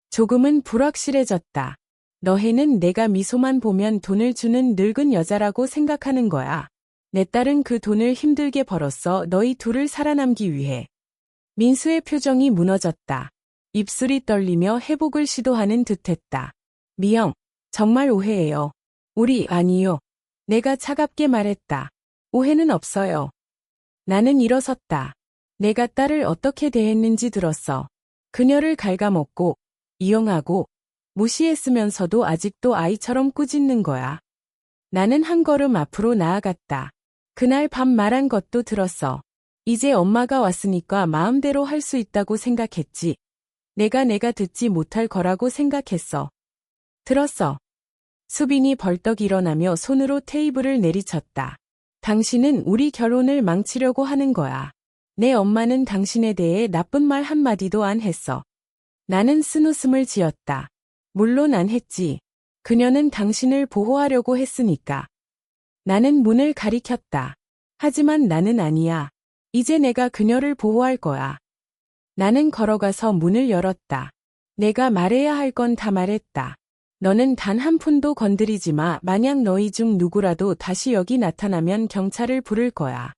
조금은 불확실해졌다. 너희는 내가 미소만 보면 돈을 주는 늙은 여자라고 생각하는 거야. 내 딸은 그 돈을 힘들게 벌었어. 너희 둘을 살아남기 위해. 민수의 표정이 무너졌다. 입술이 떨리며 회복을 시도하는 듯했다. 미영, 정말 오해해요. 우리 아니요. 내가 차갑게 말했다. 오해는 없어요. 나는 일어섰다. 내가 딸을 어떻게 대했는지 들었어. 그녀를 갉아먹고, 이용하고, 무시했으면서도 아직도 아이처럼 꾸짖는 거야. 나는 한 걸음 앞으로 나아갔다. 그날 밤 말한 것도 들었어. 이제 엄마가 왔으니까 마음대로 할 수 있다고 생각했지. 내가 듣지 못할 거라고 생각했어. 들었어. 수빈이 벌떡 일어나며 손으로 테이블을 내리쳤다. 당신은 우리 결혼을 망치려고 하는 거야. 내 엄마는 당신에 대해 나쁜 말 한마디도 안 했어. 나는 쓴웃음을 지었다. 물론 안 했지. 그녀는 당신을 보호하려고 했으니까. 나는 문을 가리켰다. 하지만 나는 아니야. 이제 내가 그녀를 보호할 거야. 나는 걸어가서 문을 열었다. 내가 말해야 할 건 다 말했다. 너는 단 한 푼도 건드리지 마. 만약 너희 중 누구라도 다시 여기 나타나면 경찰을 부를 거야.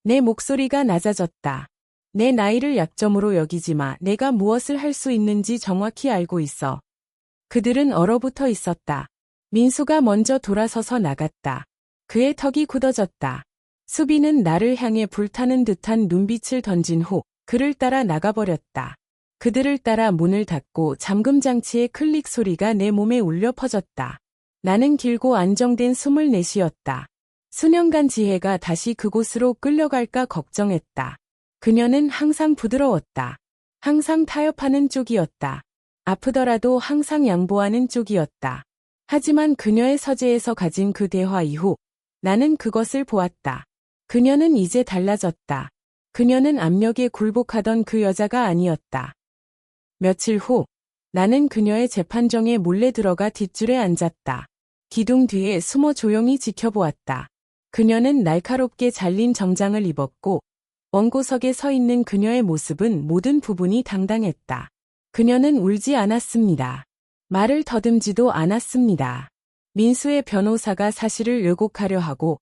내 목소리가 낮아졌다. 내 나이를 약점으로 여기지 마. 내가 무엇을 할 수 있는지 정확히 알고 있어. 그들은 얼어붙어 있었다. 민수가 먼저 돌아서서 나갔다. 그의 턱이 굳어졌다. 수빈은 나를 향해 불타는 듯한 눈빛을 던진 후 그를 따라 나가버렸다. 그들을 따라 문을 닫고 잠금 장치의 클릭 소리가 내 몸에 울려 퍼졌다. 나는 길고 안정된 숨을 내쉬었다. 수년간 지혜가 다시 그곳으로 끌려갈까 걱정했다. 그녀는 항상 부드러웠다. 항상 타협하는 쪽이었다. 아프더라도 항상 양보하는 쪽이었다. 하지만 그녀의 서재에서 가진 그 대화 이후 나는 그것을 보았다. 그녀는 이제 달라졌다. 그녀는 압력에 굴복하던 그 여자가 아니었다. 며칠 후 나는 그녀의 재판정에 몰래 들어가 뒷줄에 앉았다. 기둥 뒤에 숨어 조용히 지켜보았다. 그녀는 날카롭게 잘린 정장을 입었고 원고석에 서 있는 그녀의 모습은 모든 부분이 당당했다. 그녀는 울지 않았습니다. 말을 더듬지도 않았습니다. 민수의 변호사가 사실을 왜곡하려 하고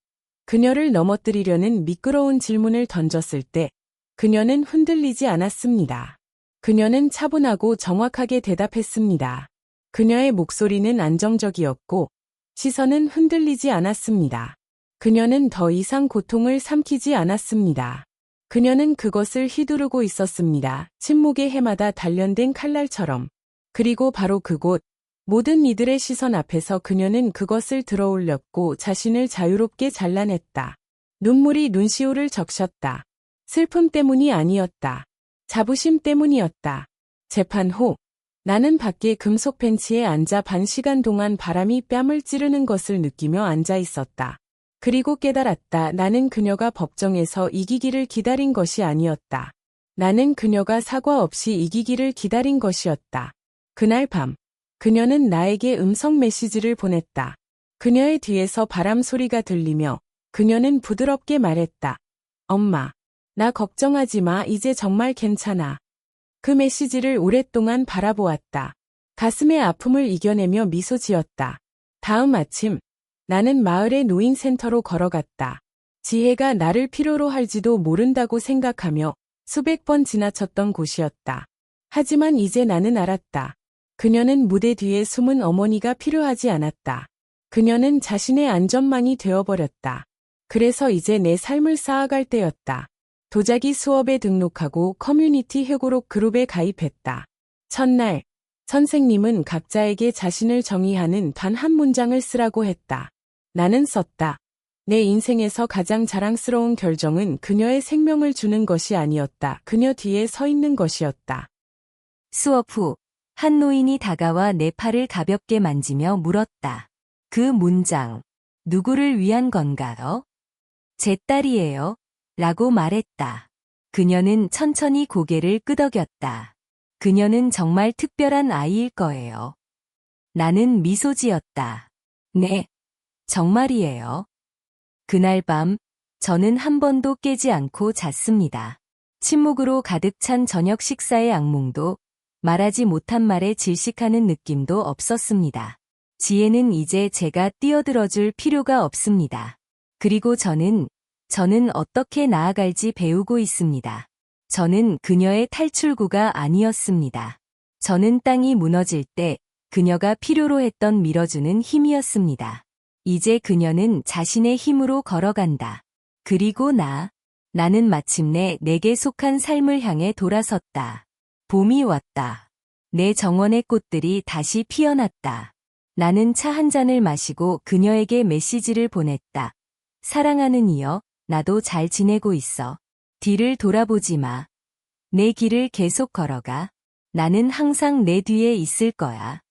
그녀를 넘어뜨리려는 미끄러운 질문을 던졌을 때 그녀는 흔들리지 않았습니다. 그녀는 차분하고 정확하게 대답했습니다. 그녀의 목소리는 안정적이었고 시선은 흔들리지 않았습니다. 그녀는 더 이상 고통을 삼키지 않았습니다. 그녀는 그것을 휘두르고 있었습니다. 침묵의 해마다 단련된 칼날처럼. 그리고 바로 그곳, 모든 이들의 시선 앞에서 그녀는 그것을 들어올렸고 자신을 자유롭게 잘라냈다. 눈물이 눈시울을 적셨다. 슬픔 때문이 아니었다. 자부심 때문이었다. 재판 후 나는 밖에 금속 벤치에 앉아 반 시간 동안 바람이 뺨을 찌르는 것을 느끼며 앉아 있었다. 그리고 깨달았다. 나는 그녀가 법정에서 이기기를 기다린 것이 아니었다. 나는 그녀가 사과 없이 이기기를 기다린 것이었다. 그날 밤, 그녀는 나에게 음성 메시지를 보냈다. 그녀의 뒤에서 바람 소리가 들리며 그녀는 부드럽게 말했다. 엄마, 나 걱정하지 마. 이제 정말 괜찮아. 그 메시지를 오랫동안 바라보았다. 가슴의 아픔을 이겨내며 미소 지었다. 다음 아침, 나는 마을의 노인센터로 걸어갔다. 지혜가 나를 필요로 할지도 모른다고 생각하며 수백 번 지나쳤던 곳이었다. 하지만 이제 나는 알았다. 그녀는 무대 뒤에 숨은 어머니가 필요하지 않았다. 그녀는 자신의 안전망이 되어버렸다. 그래서 이제 내 삶을 쌓아갈 때였다. 도자기 수업에 등록하고 커뮤니티 회고록 그룹에 가입했다. 첫날, 선생님은 각자에게 자신을 정의하는 단 한 문장을 쓰라고 했다. 나는 썼다. 내 인생에서 가장 자랑스러운 결정은 그녀의 생명을 주는 것이 아니었다. 그녀 뒤에 서 있는 것이었다. 수업 후, 한 노인이 다가와 내 팔을 가볍게 만지며 물었다. 그 문장, 누구를 위한 건가요? 제 딸이에요. 라고 말했다. 그녀는 천천히 고개를 끄덕였다. 그녀는 정말 특별한 아이일 거예요. 나는 미소 지었다. 네, 정말이에요. 그날 밤, 저는 한 번도 깨지 않고 잤습니다. 침묵으로 가득 찬 저녁 식사의 악몽도 말하지 못한 말에 질식하는 느낌도 없었습니다. 지혜는 이제 제가 뛰어들어줄 필요가 없습니다. 그리고 저는 어떻게 나아갈지 배우고 있습니다. 저는 그녀의 탈출구가 아니었습니다. 저는 땅이 무너질 때 그녀가 필요로 했던 밀어주는 힘이었습니다. 이제 그녀는 자신의 힘으로 걸어간다. 그리고 나는 마침내 내게 속한 삶을 향해 돌아섰다. 봄이 왔다. 내 정원의 꽃들이 다시 피어났다. 나는 차 한 잔을 마시고 그녀에게 메시지를 보냈다. 사랑하는 이여, 나도 잘 지내고 있어. 뒤를 돌아보지 마. 내 길을 계속 걸어가. 나는 항상 내 뒤에 있을 거야.